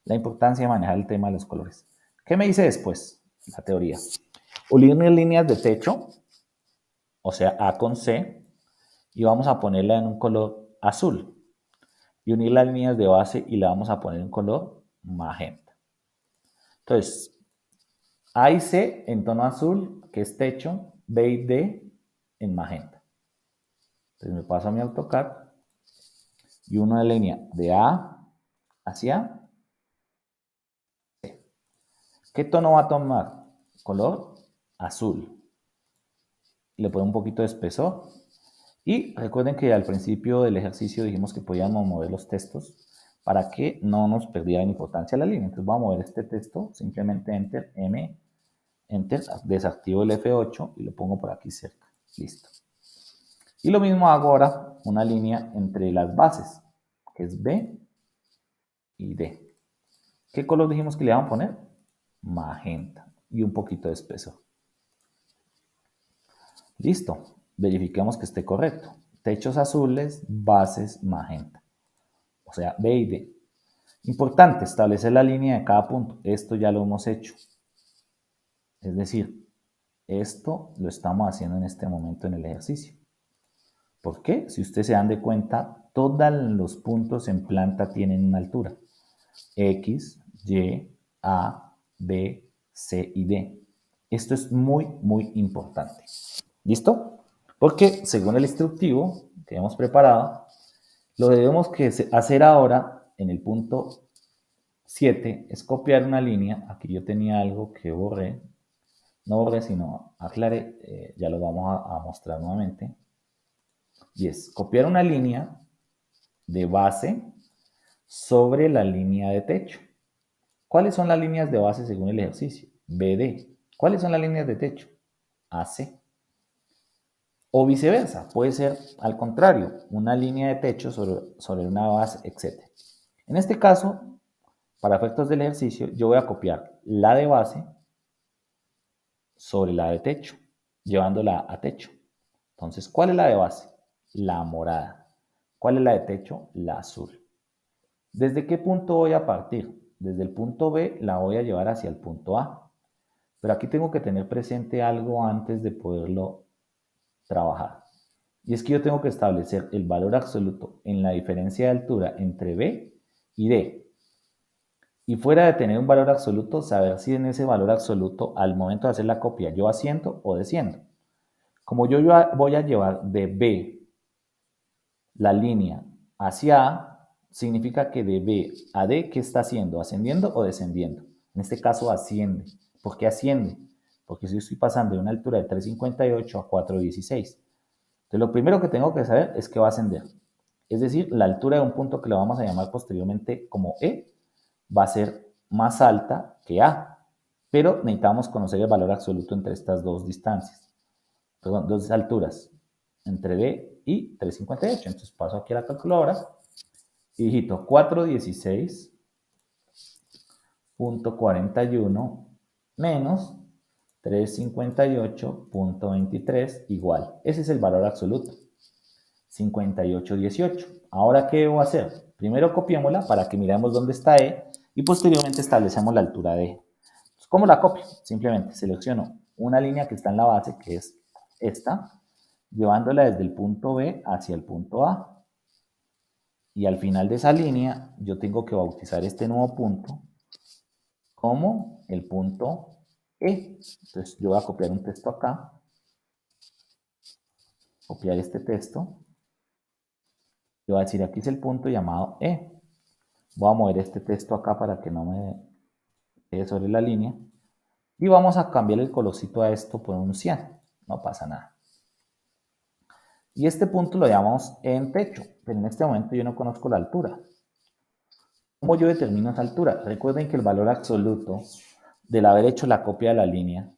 La importancia de manejar el tema de los colores. ¿Qué me dice después? La teoría. Unir líneas de techo, o sea, A con C, y vamos a ponerla en un color azul. Y unir las líneas de base y la vamos a poner en color magenta. Entonces, A y C en tono azul, que es techo, B y D en magenta. Entonces me paso a mi AutoCAD y uno de línea de A hacia C. ¿Qué tono va a tomar? Color azul. Le pongo un poquito de espesor. Y recuerden que al principio del ejercicio dijimos que podíamos mover los textos para que no nos perdiera importancia la línea. Entonces voy a mover este texto, simplemente Enter, M, Enter, desactivo el F8 y lo pongo por aquí cerca. Listo. Y lo mismo hago ahora una línea entre las bases, que es B y D. ¿Qué color dijimos que le vamos a poner? Magenta y un poquito de espesor. Listo. Verifiquemos que esté correcto. Techos azules, bases magenta. O sea, B y D. Importante, establecer la línea de cada punto. Esto ya lo hemos hecho. Es decir, esto lo estamos haciendo en este momento en el ejercicio. ¿Por qué? Si ustedes se dan de cuenta, todos los puntos en planta tienen una altura. X, Y, A, B, C y D. Esto es muy, muy importante. ¿Listo? Porque según el instructivo que hemos preparado, lo que debemos hacer ahora en el punto 7 es copiar una línea. Aquí yo tenía algo que borré. No borré, sino aclaré. Ya lo vamos a mostrar nuevamente. Y es copiar una línea de base sobre la línea de techo. ¿Cuáles son las líneas de base según el ejercicio? BD. ¿Cuáles son las líneas de techo? AC. O viceversa, puede ser al contrario, una línea de techo sobre una base, etc. En este caso, para efectos del ejercicio, yo voy a copiar la de base sobre la de techo, llevándola a techo. Entonces, ¿cuál es la de base? la morada. ¿Cuál es la de techo? La azul. ¿Desde qué punto voy a partir? Desde el punto B la voy a llevar hacia el punto A. Pero aquí tengo que tener presente algo antes de poderlo trabajar. Y es que yo tengo que establecer el valor absoluto en la diferencia de altura entre B y D. Y fuera de tener un valor absoluto, saber si en ese valor absoluto, al momento de hacer la copia, yo asciendo o desciendo. Como yo voy a llevar de B la línea hacia A, significa que de B a D, ¿qué está haciendo? ¿Ascendiendo o descendiendo? En este caso, asciende. ¿Por qué asciende? Porque si estoy pasando de una altura de 3,58 a 4,16. Entonces, lo primero que tengo que saber es que va a ascender. Es decir, la altura de un punto que le vamos a llamar posteriormente como E va a ser más alta que A. Pero necesitamos conocer el valor absoluto entre estas dos distancias. Perdón, dos alturas. Entre B y 3,58. Entonces paso aquí a la calculadora y digito 416.41 menos 358.23 igual. Ese es el valor absoluto. 58,18. Ahora, ¿qué debo hacer? Primero copiémosla para que miremos dónde está E y posteriormente establecemos la altura de E. ¿Cómo la copio? Simplemente selecciono una línea que está en la base, que es esta, llevándola desde el punto B hacia el punto A. Y al final de esa línea, yo tengo que bautizar este nuevo punto como el punto E. Entonces, yo voy a copiar un texto acá, copiar este texto, y voy a decir, aquí es el punto llamado E. Voy a mover este texto acá para que no me quede sobre la línea. Y vamos a cambiar el colorcito a esto por un cian. No pasa nada. Y este punto lo llamamos en techo, pero en este momento yo no conozco la altura. ¿Cómo yo determino esa altura? Recuerden que el valor absoluto del haber hecho la copia de la línea,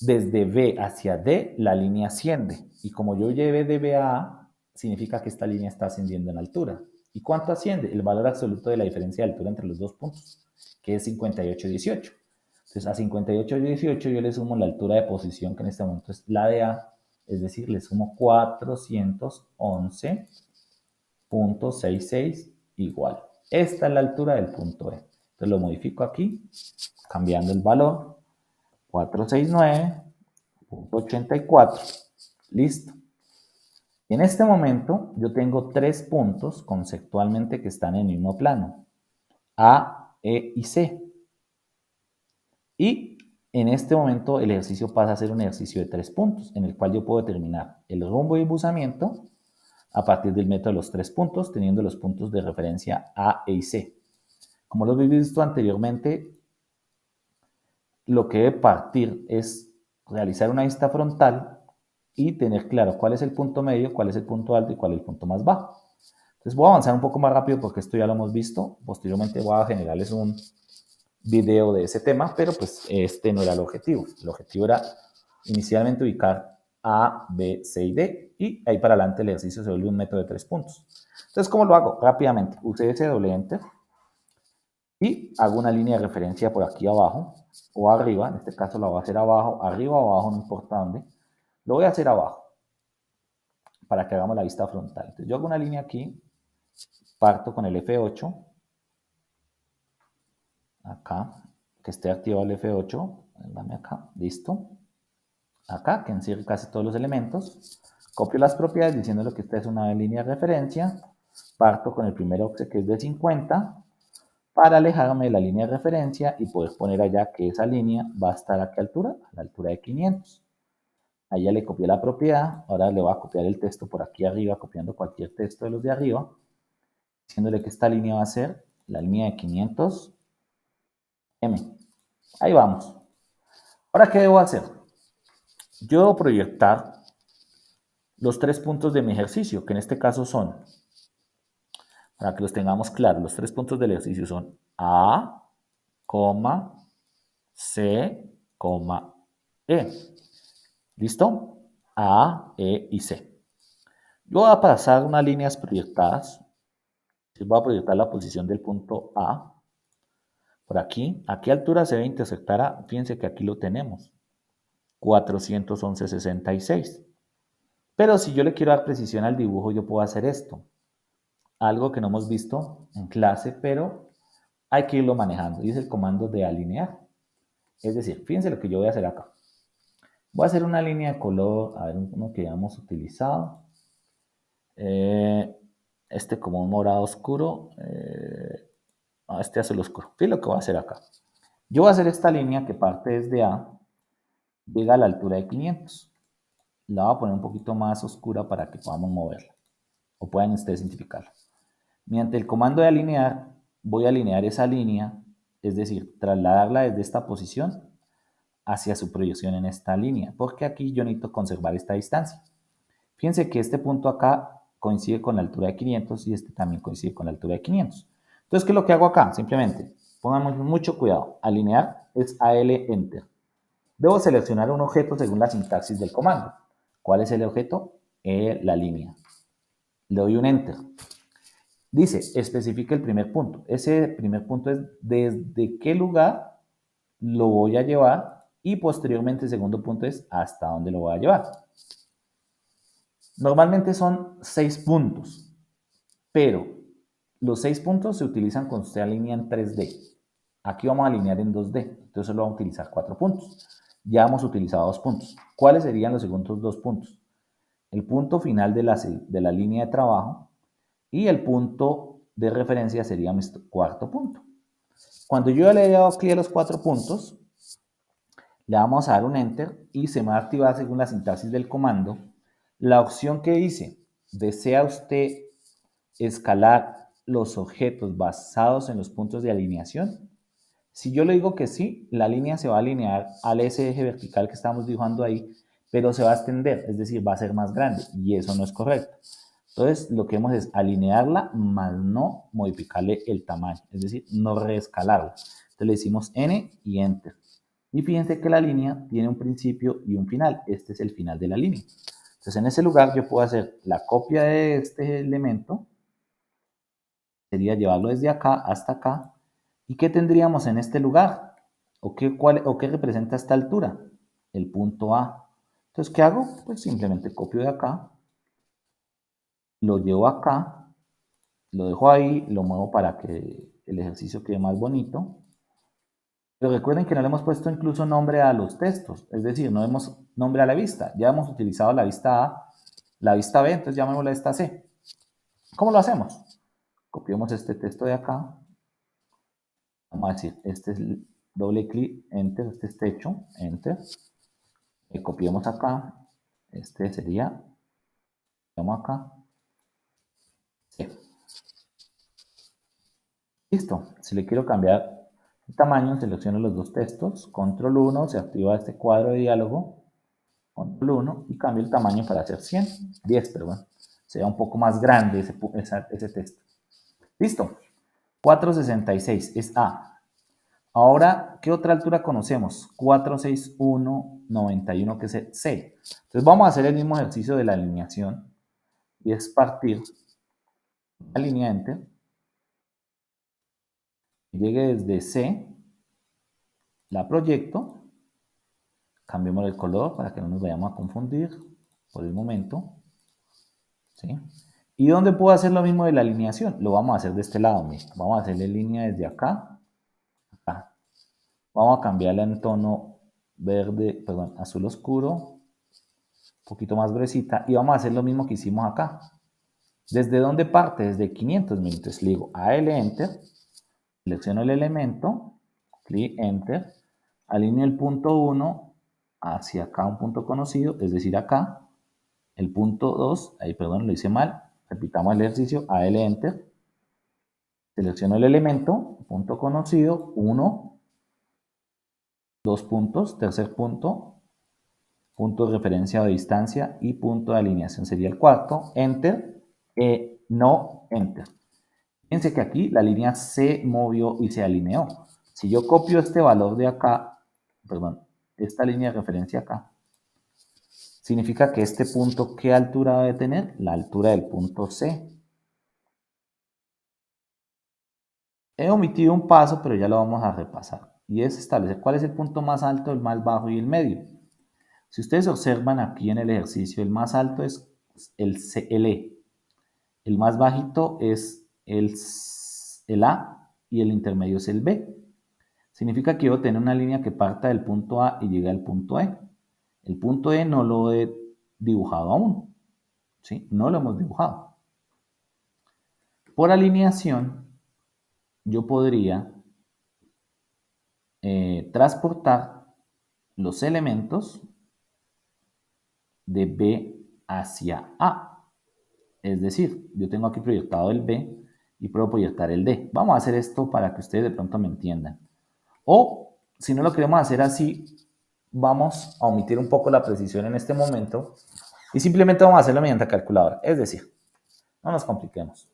desde B hacia D, la línea asciende. Y como yo llevé de B a A, significa que esta línea está ascendiendo en altura. ¿Y cuánto asciende? El valor absoluto de la diferencia de altura entre los dos puntos, que es 58,18. Entonces a 58,18 yo le sumo la altura de posición, que en este momento es la de A, es decir, le sumo 411,66 igual. Esta es la altura del punto E. Entonces lo modifico aquí, cambiando el valor, 469,84. Listo. Y en este momento yo tengo tres puntos conceptualmente que están en el mismo plano, A, E y C. Y en este momento el ejercicio pasa a ser un ejercicio de 3 puntos, en el cual yo puedo determinar el rumbo y buzamiento a partir del método de los 3 puntos, teniendo los puntos de referencia A, E y C. Como lo he visto anteriormente, lo que debe partir es realizar una vista frontal y tener claro cuál es el punto medio, cuál es el punto alto y cuál es el punto más bajo. Entonces voy a avanzar un poco más rápido porque esto ya lo hemos visto. Posteriormente voy a generarles un video de ese tema, pero pues este no era el objetivo. El objetivo era inicialmente ubicar A, B, C y D, y ahí para adelante el ejercicio se vuelve un método de 3 puntos. Entonces, ¿cómo lo hago? Rápidamente, use ese doble enter y hago una línea de referencia por aquí abajo o arriba, en este caso la voy a hacer abajo, arriba o abajo, no importa dónde. Lo voy a hacer abajo para que hagamos la vista frontal. Entonces, yo hago una línea aquí, parto con el F8, acá, que esté activado el F8, dame acá, listo. Acá, que encierre casi todos los elementos. Copio las propiedades diciéndole que esta es una línea de referencia. Parto con el primer offset que es de 50 para alejarme de la línea de referencia y poder poner allá que esa línea va a estar a qué altura, a la altura de 500. Ahí ya le copié la propiedad, ahora le voy a copiar el texto por aquí arriba, copiando cualquier texto de los de arriba, diciéndole que esta línea va a ser la línea de 500 M. Ahí vamos. Ahora, ¿qué debo hacer? Yo debo proyectar los 3 puntos de mi ejercicio, que en este caso son, para que los tengamos claros, los 3 puntos del ejercicio son A, C, E. ¿Listo? A, E y C. Yo voy a pasar unas líneas proyectadas. Voy a proyectar la posición del punto A. Por aquí. ¿A qué altura se debe intersectar A? Fíjense que aquí lo tenemos. 411,66. Pero si yo le quiero dar precisión al dibujo, yo puedo hacer esto. Algo que no hemos visto en clase, pero hay que irlo manejando. Y es el comando de alinear. Es decir, fíjense lo que yo voy a hacer acá. Voy a hacer una línea de color, a ver, uno que ya hemos utilizado. Este como un morado oscuro. Este azul oscuro. Fíjense lo que voy a hacer acá. Yo voy a hacer esta línea que parte desde A, llega a la altura de 500. La voy a poner un poquito más oscura para que podamos moverla. O puedan ustedes identificarla. Mediante el comando de alinear, voy a alinear esa línea, es decir, trasladarla desde esta posición hacia su proyección en esta línea, porque aquí yo necesito conservar esta distancia. Fíjense que este punto acá coincide con la altura de 500 y este también coincide con la altura de 500. Entonces, ¿qué es lo que hago acá? Simplemente, pongamos mucho cuidado. Alinear es AL Enter. Debo seleccionar un objeto según la sintaxis del comando. ¿Cuál es el objeto? La línea. Le doy un Enter. Dice, especifica el primer punto. Ese primer punto es desde qué lugar lo voy a llevar y posteriormente el segundo punto es hasta dónde lo voy a llevar. Normalmente son 6 puntos, pero los 6 puntos se utilizan cuando usted alinea en 3D. Aquí vamos a alinear en 2D, entonces solo vamos a utilizar 4 puntos. Ya hemos utilizado 2 puntos. ¿Cuáles serían los segundos 2 puntos? El punto final de la línea de trabajo y el punto de referencia sería mi cuarto punto. Cuando yo le he dado clic a los 4 puntos, le vamos a dar un Enter y se me va a activar según la sintaxis del comando la opción que dice, ¿desea usted escalar los objetos basados en los puntos de alineación? Si yo le digo que sí, la línea se va a alinear al ese eje vertical que estamos dibujando ahí, pero se va a extender, es decir, va a ser más grande y eso no es correcto. Entonces, lo que hacemos es alinearla, más no modificarle el tamaño, es decir, no reescalarla. Entonces le decimos N y Enter. Y fíjense que la línea tiene un principio y un final. Este es el final de la línea. Entonces, en ese lugar yo puedo hacer la copia de este elemento, sería llevarlo desde acá hasta acá. ¿Y qué tendríamos en este lugar? ¿O qué representa esta altura? El punto A. Entonces, ¿qué hago? Pues simplemente copio de acá, lo llevo acá, lo dejo ahí, lo muevo para que el ejercicio quede más bonito. Pero recuerden que no le hemos puesto incluso nombre a los textos, es decir, no hemos nombre a la vista. Ya hemos utilizado la vista A, la vista B, entonces llamémosla esta C. ¿Cómo lo hacemos? Copiamos este texto de acá. Vamos a decir, este es doble clic, enter, este es techo, enter. Copiamos acá, este sería, vamos acá. Sí. Listo. Si le quiero cambiar el tamaño, selecciono los dos textos, control 1, se activa este cuadro de diálogo, control 1 y cambio el tamaño para hacer 10, perdón. Sea un poco más grande ese texto. Listo. 466 es A. Ahora, ¿qué otra altura conocemos? 46191, que es C. Entonces vamos a hacer el mismo ejercicio de la alineación y es partir la línea Enter, llegue desde C, la proyecto, cambiemos el color para que no nos vayamos a confundir por el momento, ¿sí? ¿Y dónde puedo hacer lo mismo de la alineación? Lo vamos a hacer de este lado, miren. Vamos a hacerle línea desde acá, acá. Vamos a cambiarla en tono verde, perdón, azul oscuro, un poquito más gruesita, y vamos a hacer lo mismo que hicimos acá. ¿Desde dónde parte? Desde 500 mil. Entonces le digo AL Enter, selecciono el elemento, clic Enter, alineo el punto 1 hacia acá, un punto conocido, es decir, acá, el punto 2, ahí perdón, lo hice mal, repitamos el ejercicio, AL Enter, selecciono el elemento, punto conocido, 1, 2 puntos, tercer punto, punto de referencia o de distancia y punto de alineación sería el cuarto, Enter, no Enter. Fíjense que aquí la línea se movió y se alineó. Si yo copio este valor de acá, perdón, esta línea de referencia acá, significa que este punto, ¿qué altura debe tener? La altura del punto C. He omitido un paso, pero ya lo vamos a repasar. Y es establecer cuál es el punto más alto, el más bajo y el medio. Si ustedes observan aquí en el ejercicio, el más alto es el E, el más bajito es el A y el intermedio es el B. Significa que debo tener una línea que parta del punto A y llegue al punto E. El punto E no lo he dibujado aún, ¿sí? No lo hemos dibujado. Por alineación, yo podría transportar los elementos de B hacia A. Es decir, yo tengo aquí proyectado el B y puedo proyectar el D. Vamos a hacer esto para que ustedes de pronto me entiendan. O, si no lo queremos hacer así, vamos a omitir un poco la precisión en este momento y simplemente vamos a hacerlo mediante calculadora. Es decir, no nos compliquemos.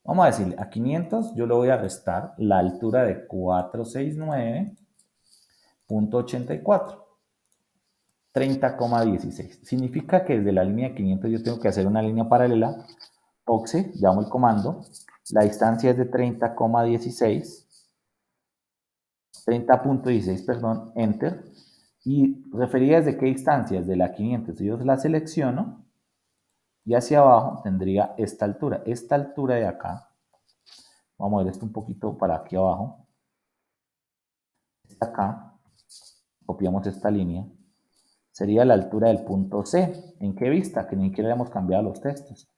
Vamos a decirle, a 500 yo le voy a restar la altura de 469.84. 30,16. Significa que desde la línea 500 yo tengo que hacer una línea paralela. OXE, llamo el comando. La distancia es de 30,16. 30.16, perdón, enter. Y referida desde qué distancia, desde la 500. Yo la selecciono y hacia abajo tendría esta altura. Esta altura de acá, vamos a ver esto un poquito para aquí abajo. Esta acá, copiamos esta línea. Sería la altura del punto C. ¿En qué vista? Que ni siquiera hemos cambiado los textos.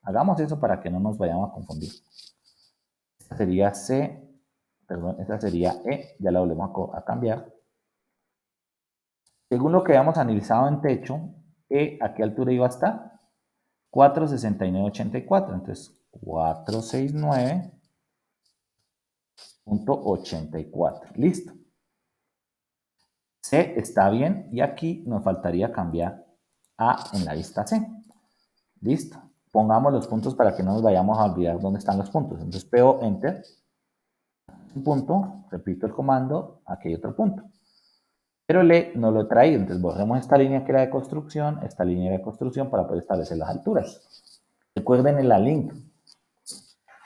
Hagamos eso para que no nos vayamos a confundir. Esta sería C, perdón, esta sería E, ya la volvemos a cambiar. Según lo que habíamos analizado en techo, E, ¿a qué altura iba a estar? 469.84. Entonces, 469.84. Listo. C está bien y aquí nos faltaría cambiar A en la vista C. Listo. Pongamos los puntos para que no nos vayamos a olvidar dónde están los puntos. Entonces pego Enter. Un punto, repito el comando, aquí hay otro punto. Pero el E no lo he traído, entonces borremos esta línea que era de construcción, esta línea de construcción para poder establecer las alturas. Recuerden el link.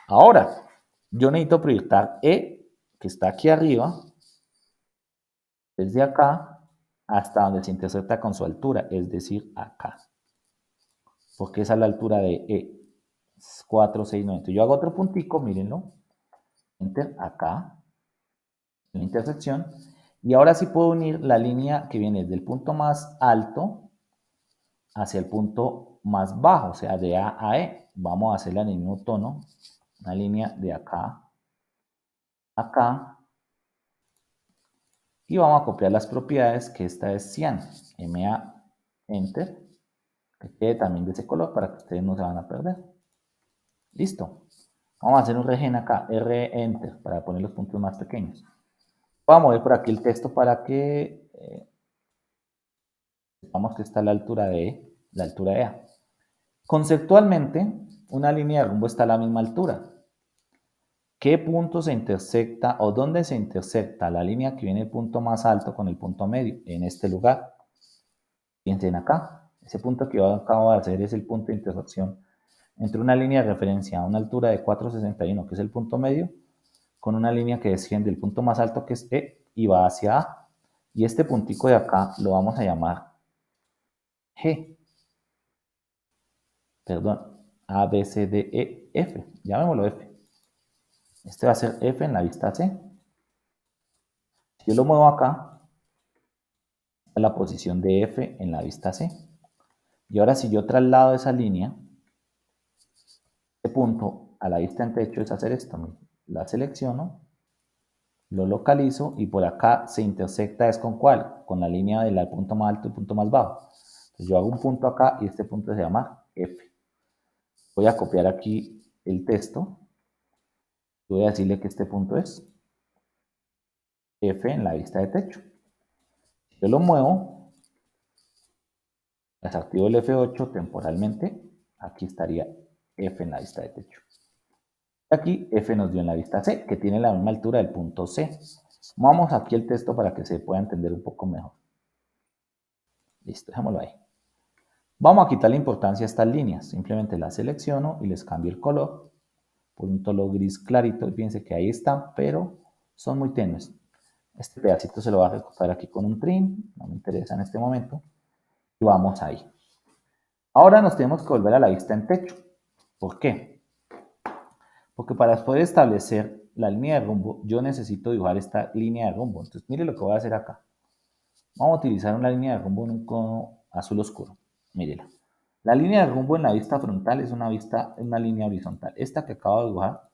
Ahora, yo necesito proyectar E, que está aquí arriba, desde acá hasta donde se intersecta con su altura, es decir, acá. Porque esa es la altura de E, 469. Yo hago otro puntico, mírenlo, Enter, acá, en la intersección, y ahora sí puedo unir la línea que viene desde el punto más alto hacia el punto más bajo, o sea, de A a E. Vamos a hacerla en el mismo tono, una línea de acá a acá, y vamos a copiar las propiedades, que esta es cian, MA, Enter, que quede también de ese color para que ustedes no se van a perder. Listo. Vamos a hacer un regen acá, R, Enter, para poner los puntos más pequeños. Voy a mover por aquí el texto para que sepamos que está a la altura de E, la altura de A. Conceptualmente, una línea de rumbo está a la misma altura. ¿Qué punto se intersecta o dónde se intersecta la línea que viene el punto más alto con el punto medio? En este lugar. Piensen acá. Ese punto que yo acabo de hacer es el punto de intersección entre una línea de referencia a una altura de 461, que es el punto medio, con una línea que desciende del punto más alto, que es E, y va hacia A. Y este puntico de acá lo vamos a llamar G. Perdón, A, B, C, D, E, F. Llamémoslo F. Este va a ser F en la vista C. Si yo lo muevo acá, esta es la posición de F en la vista C. Y ahora si yo traslado esa línea, este punto a la vista en techo es hacer esto. La selecciono, lo localizo y por acá se intersecta es con ¿cuál? Con la línea del punto más alto y el punto más bajo. Entonces yo hago un punto acá y este punto se llama F. Voy a copiar aquí el texto. Voy a decirle que este punto es F en la vista de techo. Si yo lo muevo, desactivo el F8 temporalmente, aquí estaría F en la vista de techo. Aquí F nos dio en la vista C, que tiene la misma altura del punto C. Vamos aquí el texto para que se pueda entender un poco mejor. Listo, dejémoslo ahí. Vamos a quitarle importancia a estas líneas. Simplemente las selecciono y les cambio el color por un tono gris clarito. Y fíjense que ahí están, pero son muy tenues. Este pedacito se lo voy a recortar aquí con un trim, no me interesa en este momento. Y vamos ahí. Ahora nos tenemos que volver a la vista en techo. ¿Por qué? Porque para poder establecer la línea de rumbo, yo necesito dibujar esta línea de rumbo. Entonces, mire lo que voy a hacer acá. Vamos a utilizar una línea de rumbo en un cono azul oscuro. Mírela. La línea de rumbo en la vista frontal es una línea horizontal. Esta que acabo de dibujar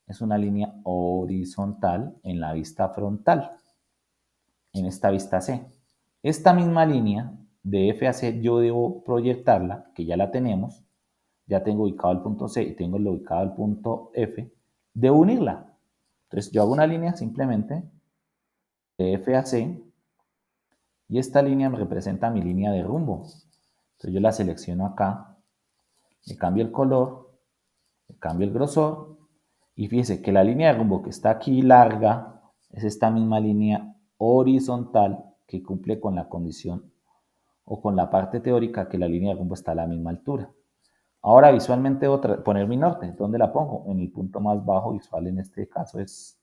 es una línea horizontal en la vista frontal, en esta vista C. Esta misma línea de F a C yo debo proyectarla, que ya la tenemos, ya tengo ubicado el punto C y tengo ubicado el punto F, debo unirla. Entonces yo hago una línea simplemente de F a C y esta línea me representa mi línea de rumbo. Entonces yo la selecciono acá, le cambio el color, le cambio el grosor y fíjese que la línea de rumbo que está aquí larga es esta misma línea horizontal que cumple con la condición o con la parte teórica que la línea de rumbo está a la misma altura. Ahora visualmente debo poner mi norte. ¿Dónde la pongo? En el punto más bajo visual, en este caso es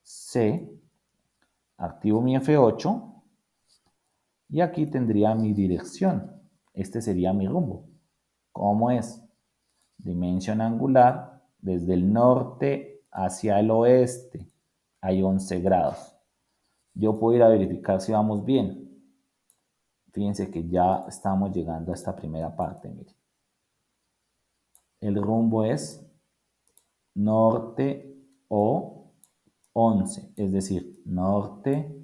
C. Activo mi F8 y aquí tendría mi dirección. Este sería mi rumbo. ¿Cómo es? Dimensión angular desde el norte hacia el oeste. Hay 11 grados. Yo puedo ir a verificar si vamos bien. Fíjense que ya estamos llegando a esta primera parte. Miren. El rumbo es norte o 11, es decir, norte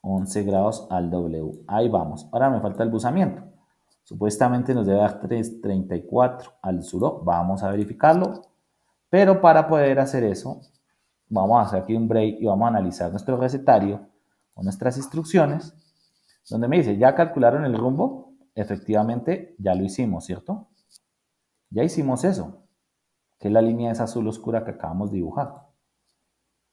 11 grados al W. Ahí vamos. Ahora me falta el buzamiento. Supuestamente nos debe dar 334 al sur. Vamos a verificarlo. Pero para poder hacer eso, vamos a hacer aquí un break y vamos a analizar nuestro recetario o nuestras instrucciones, donde me dice, ¿ya calcularon el rumbo? Efectivamente, ya lo hicimos, ¿cierto? Ya hicimos eso, que es la línea esa azul oscura que acabamos de dibujar.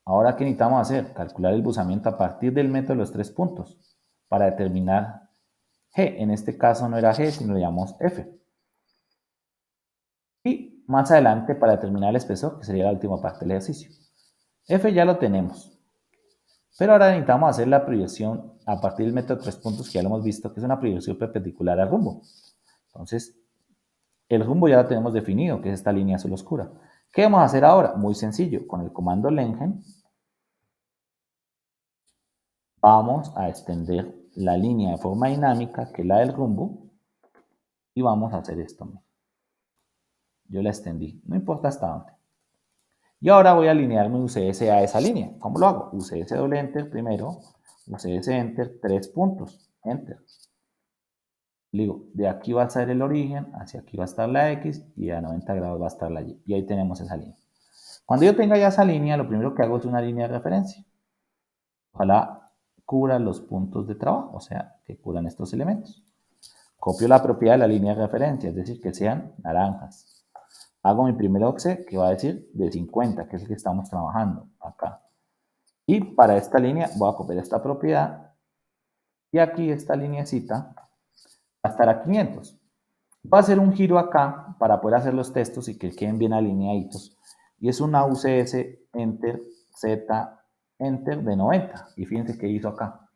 Ahora, ¿qué necesitamos hacer? Calcular el buzamiento a partir del método de los 3 puntos para determinar G. En este caso no era G, sino le llamamos F. Y más adelante para determinar el espesor, que sería la última parte del ejercicio. F ya lo tenemos. Pero ahora necesitamos hacer la proyección a partir del método de 3 puntos que ya lo hemos visto, que es una proyección perpendicular al rumbo. Entonces, el rumbo ya lo tenemos definido, que es esta línea azul oscura. ¿Qué vamos a hacer ahora? Muy sencillo. Con el comando Lengen vamos a extender la línea de forma dinámica, que es la del rumbo, y vamos a hacer esto. Yo la extendí, no importa hasta dónde. Y ahora voy a alinear mi UCS a esa línea. ¿Cómo lo hago? UCS doble enter primero, UCS enter, 3 puntos, enter. Le digo, de aquí va a estar el origen, hacia aquí va a estar la X y a 90 grados va a estar la Y. Y ahí tenemos esa línea. Cuando yo tenga ya esa línea, lo primero que hago es una línea de referencia. Ojalá cubra los puntos de trabajo, o sea, que cubran estos elementos. Copio la propiedad de la línea de referencia, es decir, que sean naranjas. Hago mi primer offset, que va a decir de 50, que es el que estamos trabajando acá. Y para esta línea voy a copiar esta propiedad. Y aquí esta lineecita va a estar a 500. Voy a hacer un giro acá para poder hacer los textos y que queden bien alineaditos. Y es una UCS Enter Z Enter de 90. Y fíjense qué hizo acá.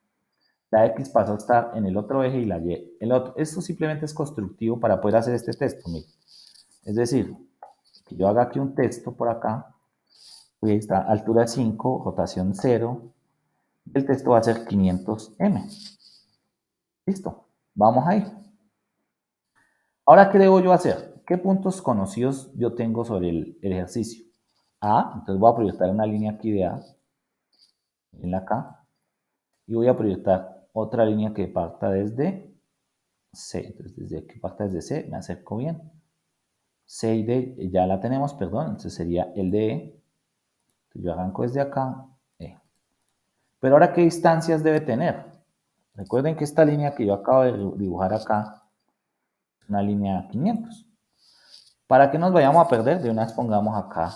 La X pasó a estar en el otro eje y la Y en el otro. Esto simplemente es constructivo para poder hacer este texto. Miren. Es decir, que yo haga aquí un texto por acá. Ahí está, altura 5, rotación 0. El texto va a ser 500M. Listo. Vamos ahí. Ahora, ¿qué debo yo hacer? ¿Qué puntos conocidos yo tengo sobre el ejercicio? A, entonces voy a proyectar una línea aquí de A, en la K, y voy a proyectar otra línea que parta desde C. Entonces, desde que parta desde C, me acerco bien. C y D ya la tenemos, perdón, entonces sería el de E. Entonces yo arranco desde acá, E. Pero ahora, ¿qué distancias debe tener? Recuerden que esta línea que yo acabo de dibujar acá es una línea 500. Para que nos vayamos a perder, de una vez pongamos acá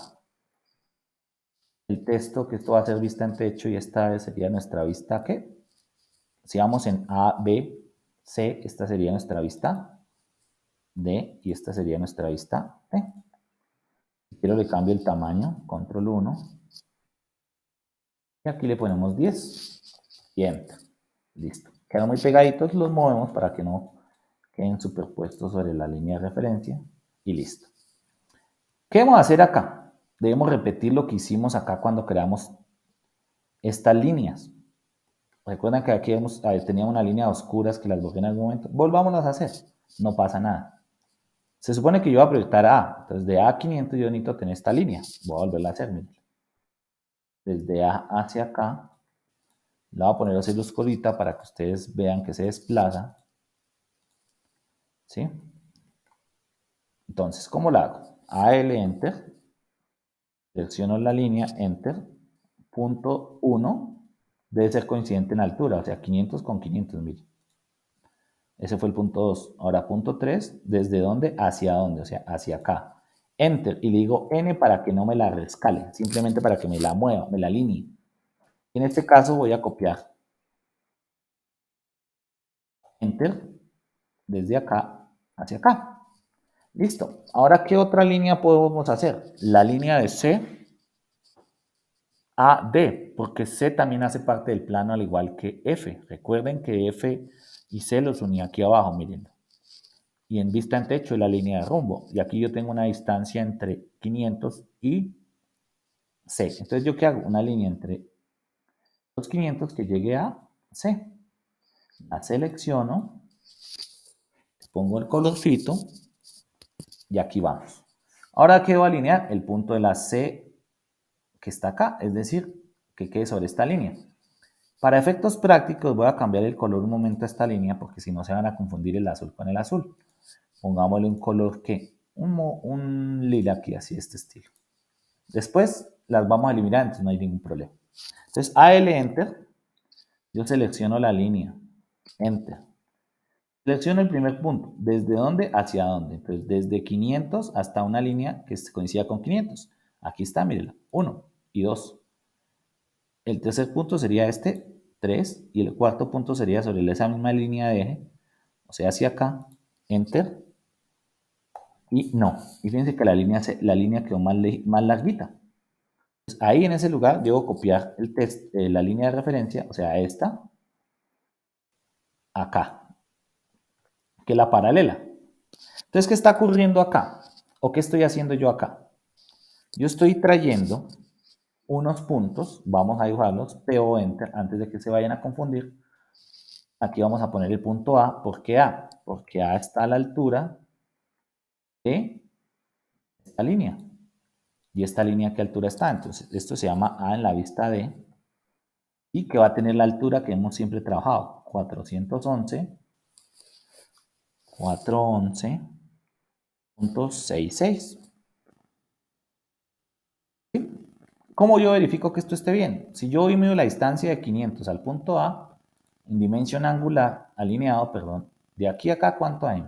el texto, que esto va a ser vista en techo y esta sería nuestra vista, ¿qué? Si vamos en A, B, C, esta sería nuestra vista D y esta sería nuestra vista E. Si quiero le cambio el tamaño, control 1, y aquí le ponemos 10 y enter. Listo. quedan muy pegaditos, los movemos para que no queden superpuestos sobre la línea de referencia y listo. ¿Qué vamos a hacer acá? Debemos repetir lo que hicimos acá cuando creamos estas líneas. Recuerdan que aquí teníamos una línea de oscuras que las borré en algún momento. Volvámonos a hacer. No pasa nada. Se supone que yo voy a proyectar A. Entonces de A a 500 yo necesito tener esta línea. Voy a volverla a hacer. Miren. Desde A hacia acá. La voy a poner así oscurita para que ustedes vean que se desplaza. ¿Sí? Entonces, ¿cómo la hago? AL Enter. Selecciono la línea Enter. Punto 1 debe ser coincidente en altura, o sea, 500 con 500, miren. Ese fue el punto 2. Ahora, punto 3, ¿desde dónde? Hacia dónde, o sea, hacia acá. Enter, y le digo N para que no me la rescale, simplemente para que me la mueva, me la alinee. En este caso voy a copiar. Enter, desde acá hacia acá. Listo. Ahora, ¿qué otra línea podemos hacer? La línea de C a D, porque C también hace parte del plano al igual que F. Recuerden que F y C los uní aquí abajo, miren. Y en vista en techo es la línea de rumbo. Y aquí yo tengo una distancia entre 500 y C. Entonces, ¿yo qué hago? Una línea entre los 500 que llegue a C. La selecciono, pongo el colorcito y aquí vamos. Ahora, ¿qué debo alinear? El punto de la C que está acá, es decir, que quede sobre esta línea. Para efectos prácticos voy a cambiar el color un momento a esta línea porque si no se van a confundir el azul con el azul. Pongámosle un color que, un lila aquí, así de este estilo. Después las vamos a eliminar, entonces no hay ningún problema. Entonces AL Enter, yo selecciono la línea, Enter. Selecciono el primer punto, ¿desde dónde hacia dónde? Entonces desde 500 hasta una línea que coincida con 500. Aquí está, mírenla, 1 y 2. El tercer punto sería este, 3, y el cuarto punto sería sobre esa misma línea de eje, o sea, hacia acá, Enter, y no. Y fíjense que la línea quedó más larguita. Entonces, ahí en ese lugar debo copiar la línea de referencia, o sea, esta, acá, que es la paralela. Entonces, ¿qué está ocurriendo acá? ¿O qué estoy haciendo yo acá? Yo estoy trayendo unos puntos, vamos a dibujarlos, PO Enter, antes de que se vayan a confundir. Aquí vamos a poner el punto A. ¿Por qué A? Porque A está a la altura de esta línea. ¿Y esta línea qué altura está? Entonces, esto se llama A en la vista D. Y que va a tener la altura que hemos siempre trabajado. 411.66. ¿Sí? ¿Cómo yo verifico que esto esté bien? Si yo mido la distancia de 500 al punto A, en dimensión angular, alineado, perdón, de aquí a acá, ¿cuánto hay?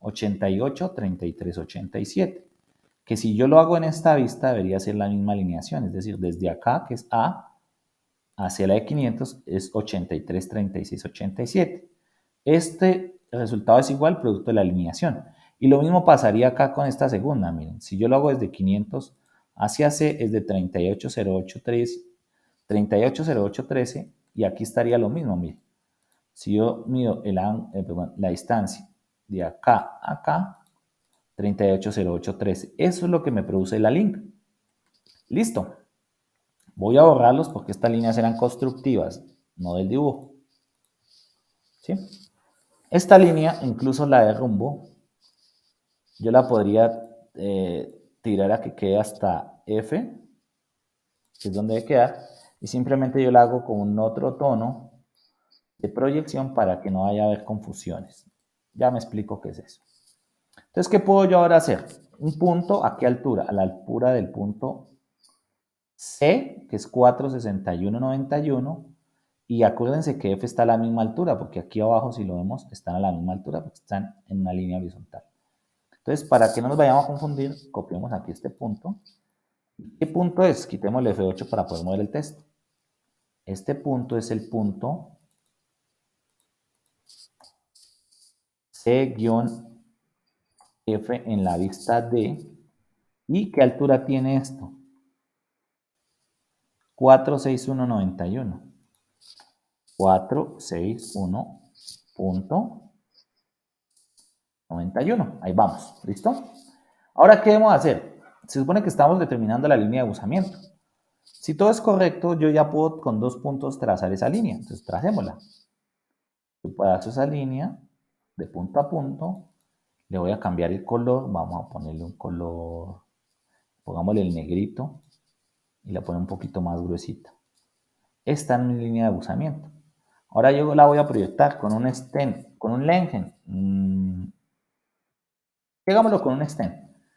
88, 33, 87. Que si yo lo hago en esta vista, debería ser la misma alineación. Es decir, desde acá, que es A, hacia la de 500, es 83, 36, 87. Este resultado es igual producto de la alineación. Y lo mismo pasaría acá con esta segunda. Miren, si yo lo hago desde 500 hacia C, es de 380813, 380813, y aquí estaría lo mismo. Miren, si yo mido la distancia de acá a acá, 380813. Eso es lo que me produce la link. Listo. Voy a borrarlos porque estas líneas eran constructivas, no del dibujo. ¿Sí? Esta línea, incluso la de rumbo, yo la podría tirar a que quede hasta F, que es donde debe quedar, y simplemente yo la hago con un otro tono de proyección para que no vaya a haber confusiones. Ya me explico qué es eso. Entonces, ¿qué puedo yo ahora hacer? Un punto, ¿a qué altura? A la altura del punto C, que es 461.91, y acuérdense que F está a la misma altura, porque aquí abajo, si lo vemos, están a la misma altura, porque están en una línea horizontal. Entonces, para que no nos vayamos a confundir, copiamos aquí este punto. ¿Qué punto es? Quitemos el F8 para poder mover el texto. Este punto es el punto C-F en la vista D. ¿Y qué altura tiene esto? 461.91. 461.91. Ahí vamos, ¿listo? Ahora, ¿qué debemos hacer? Se supone que estamos determinando la línea de buzamiento. Si todo es correcto, yo ya puedo con 2 puntos trazar esa línea. Entonces, tracémosla. Yo trazo esa línea de punto a punto. Le voy a cambiar el color. Vamos a ponerle un color, pongámosle el negrito y la pongo un poquito más gruesita. Esta es mi línea de buzamiento. Ahora yo la voy a proyectar con un stem, con un Lengen. Hagámoslo con un stem.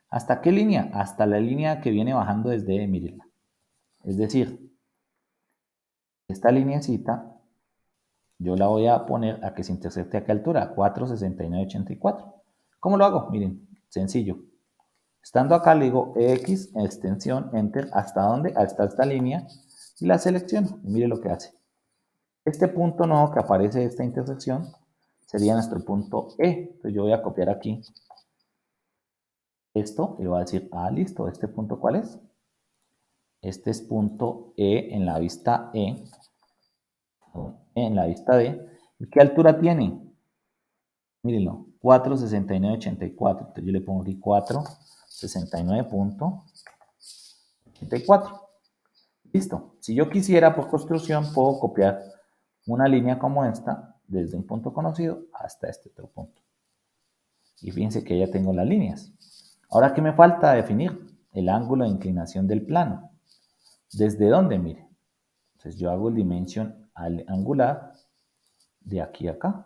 ¿Hasta qué línea? Hasta la línea que viene bajando desde, mírenla. Es decir, esta lineecita yo la voy a poner a que se intersecte a qué altura, 469.84. ¿Cómo lo hago? Miren, sencillo. Estando acá le digo X, extensión, Enter, ¿hasta dónde? Hasta esta línea y la selecciono. Y mire lo que hace. Este punto nuevo que aparece de esta intersección sería nuestro punto E. Entonces yo voy a copiar aquí esto y le voy a decir, listo, ¿este punto cuál es? Este es punto E en la vista E, en la vista D. ¿Y qué altura tiene? Mírenlo, 469.84. Entonces yo le pongo aquí 469.84. Listo. Si yo quisiera por construcción, puedo copiar una línea como esta, desde un punto conocido hasta este otro punto. Y fíjense que ya tengo las líneas. Ahora, ¿qué me falta definir? El ángulo de inclinación del plano. ¿Desde dónde? Mire. Entonces yo hago el dimension angular de aquí a acá.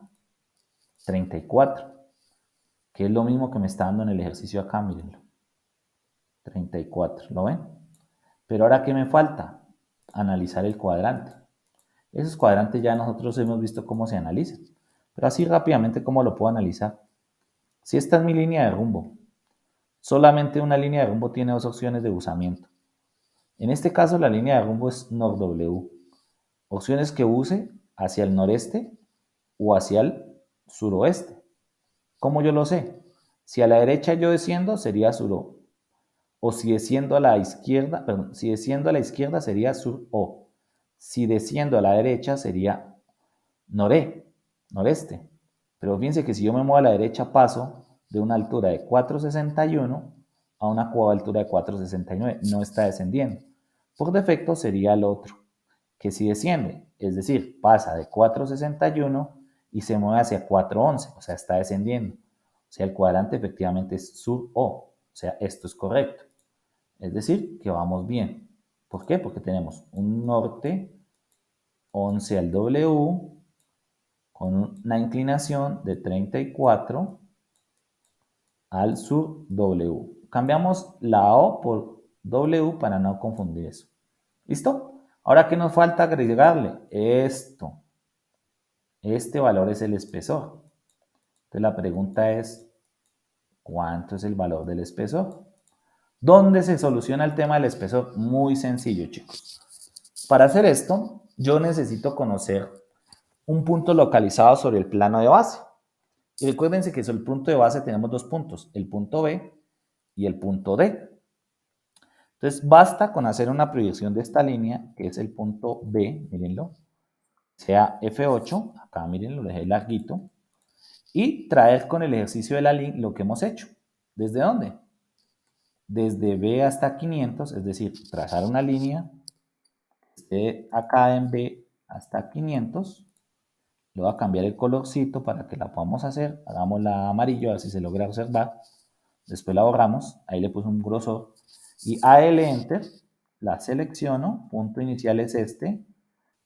34. Que es lo mismo que me está dando en el ejercicio acá, mírenlo. 34, ¿lo ven? Pero ahora, ¿qué me falta? Analizar el cuadrante. Esos cuadrantes ya nosotros hemos visto cómo se analizan. Pero así rápidamente, ¿cómo lo puedo analizar? Si esta es mi línea de rumbo, solamente una línea de rumbo tiene dos opciones de buzamiento. En este caso, la línea de rumbo es NOR-W. Opciones que use hacia el noreste o hacia el suroeste. ¿Cómo yo lo sé? Si a la derecha yo desciendo, sería sur. O si desciendo a la izquierda, perdón, si desciendo a la izquierda sería sur o. Si desciendo a la derecha sería noreste. Pero fíjense que si yo me muevo a la derecha paso de una altura de 461 a una altura de 469. No está descendiendo. Por defecto sería el otro, que si desciende, es decir, pasa de 461 y se mueve hacia 411, o sea, está descendiendo. O sea, el cuadrante efectivamente es sur o sea, esto es correcto. Es decir, que vamos bien. ¿Por qué? Porque tenemos un norte 11 al W con una inclinación de 34 al sur W. Cambiamos la O por W para no confundir eso. ¿Listo? Ahora, ¿qué nos falta agregarle? Esto. Este valor es el espesor. Entonces la pregunta es, ¿cuánto es el valor del espesor? ¿Dónde se soluciona el tema del espesor? Muy sencillo, chicos. Para hacer esto, yo necesito conocer un punto localizado sobre el plano de base. Y recuérdense que sobre el punto de base tenemos dos puntos, el punto B y el punto D. Entonces, basta con hacer una proyección de esta línea, que es el punto B, mírenlo, sea F8, acá mírenlo, lo dejé larguito, y traer con el ejercicio de la línea lo que hemos hecho. ¿Desde dónde? Desde B hasta 500, es decir, trazar una línea, esté acá en B hasta 500, le voy a cambiar el colorcito para que la podamos hacer, hagámosla amarillo, a ver si se logra observar, después la borramos, ahí le puse un grosor, y AL Enter, la selecciono, punto inicial es este,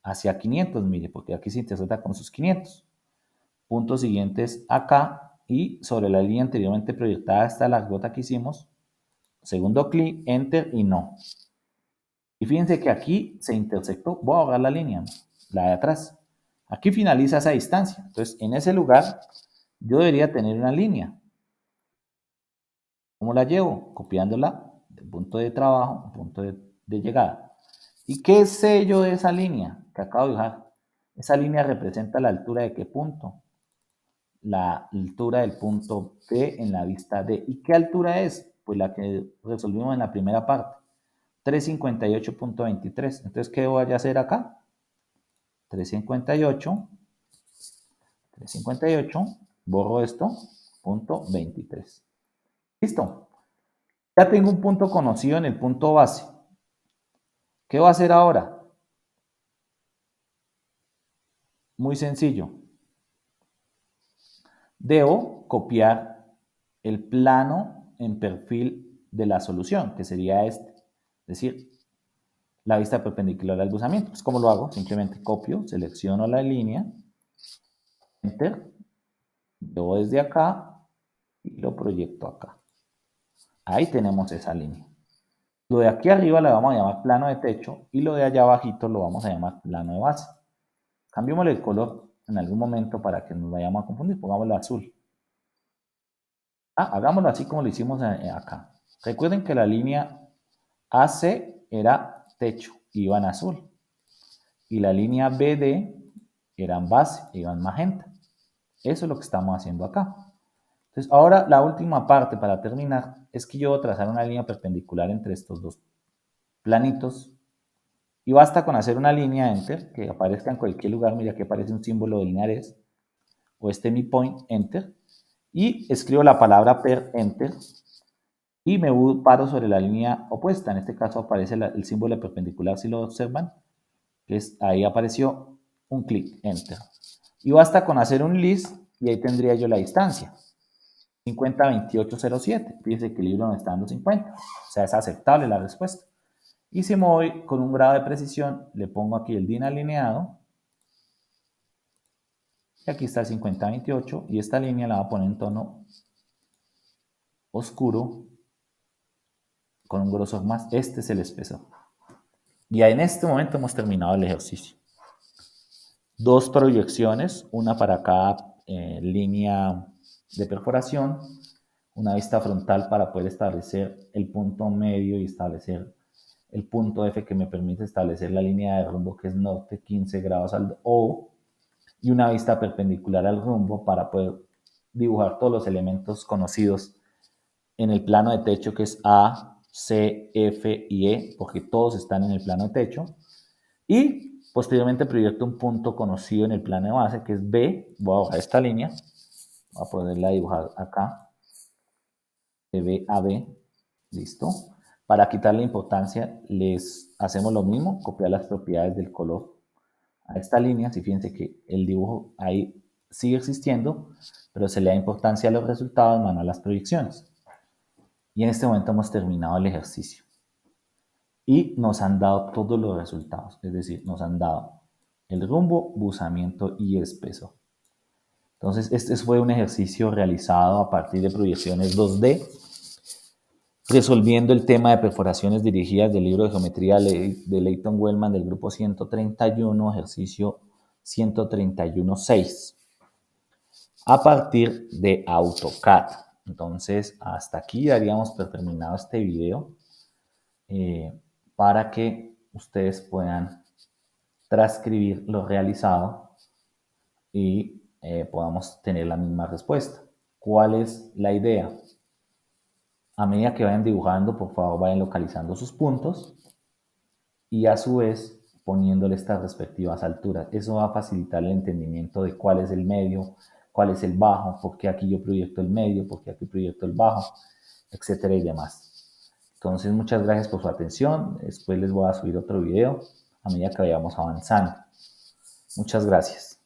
hacia 500, mire, porque aquí se intersecta con sus 500. Punto siguiente es acá, y sobre la línea anteriormente proyectada está la gota que hicimos, segundo clic, Enter y no. Y fíjense que aquí se intersectó, voy a borrar la línea, la de atrás. Aquí finaliza esa distancia. Entonces, en ese lugar, yo debería tener una línea. ¿Cómo la llevo? Copiándola del punto de trabajo al punto de llegada. ¿Y qué sé yo de esa línea que acabo de dibujar? Esa línea representa la altura de qué punto? La altura del punto P en la vista D. ¿Y qué altura es? Pues la que resolvimos en la primera parte. 358.23. Entonces, ¿qué voy a hacer acá? 358, 358, borro esto, punto 23. Listo. Ya tengo un punto conocido en el punto base. ¿Qué voy a hacer ahora? Muy sencillo. Debo copiar el plano en perfil de la solución, que sería este. Es decir, la vista perpendicular al buzamiento. Pues, ¿cómo lo hago? Simplemente copio, selecciono la línea, Enter, llevo desde acá y lo proyecto acá. Ahí tenemos esa línea. Lo de aquí arriba le vamos a llamar plano de techo y lo de allá abajito lo vamos a llamar plano de base. Cambiémosle el color en algún momento para que nos vayamos a confundir. Pongámoslo azul. Hagámoslo así como lo hicimos acá. Recuerden que la línea AC era techo, iba en azul. Y la línea BD era en base, iba en magenta. Eso es lo que estamos haciendo acá. Entonces, ahora la última parte para terminar es que yo voy a trazar una línea perpendicular entre estos dos planitos. Y basta con hacer una línea Enter, que aparezca en cualquier lugar. Mira que aparece un símbolo de lineares. O este mi point, Enter. Y escribo la palabra per Enter. Y me paro sobre la línea opuesta. En este caso aparece el símbolo de perpendicular, si lo observan. Que es, ahí apareció un clic, Enter. Y basta con hacer un list y ahí tendría yo la distancia. 502807. Fíjense que el libro me está dando 50. O sea, es aceptable la respuesta. Y si me voy con un grado de precisión, le pongo aquí el DIN alineado. Y aquí está el 5028. Y esta línea la voy a poner en tono oscuro con un grosor más. Este es el espesor. Y en este momento hemos terminado el ejercicio. Dos proyecciones, una para cada línea de perforación, una vista frontal para poder establecer el punto medio y establecer el punto F que me permite establecer la línea de rumbo que es norte 15 grados al O, y una vista perpendicular al rumbo para poder dibujar todos los elementos conocidos en el plano de techo, que es A, C, F y E, porque todos están en el plano de techo. Y posteriormente proyecto un punto conocido en el plano de base, que es B. Voy a bajar esta línea, voy a poderla dibujar acá, de B a B, listo. Para quitarle importancia, les hacemos lo mismo, copiar las propiedades del color a esta línea. Si fíjense que el dibujo ahí sigue existiendo, pero se le da importancia a los resultados, mano a las proyecciones. Y en este momento hemos terminado el ejercicio. Y nos han dado todos los resultados, es decir, nos han dado el rumbo, buzamiento y espesor. Entonces, este fue un ejercicio realizado a partir de proyecciones 2D, resolviendo el tema de perforaciones dirigidas del libro de geometría de Leighton Wellman del grupo 131, ejercicio 131.6, a partir de AutoCAD. Entonces, hasta aquí daríamos por terminado este video para que ustedes puedan transcribir lo realizado y podamos tener la misma respuesta. ¿Cuál es la idea? A medida que vayan dibujando, por favor, vayan localizando sus puntos y a su vez poniéndole estas respectivas alturas. Eso va a facilitar el entendimiento de cuál es el medio, cuál es el bajo, por qué aquí yo proyecto el medio, por qué aquí proyecto el bajo, etcétera y demás. Entonces, muchas gracias por su atención. Después les voy a subir otro video a medida que vayamos avanzando. Muchas gracias.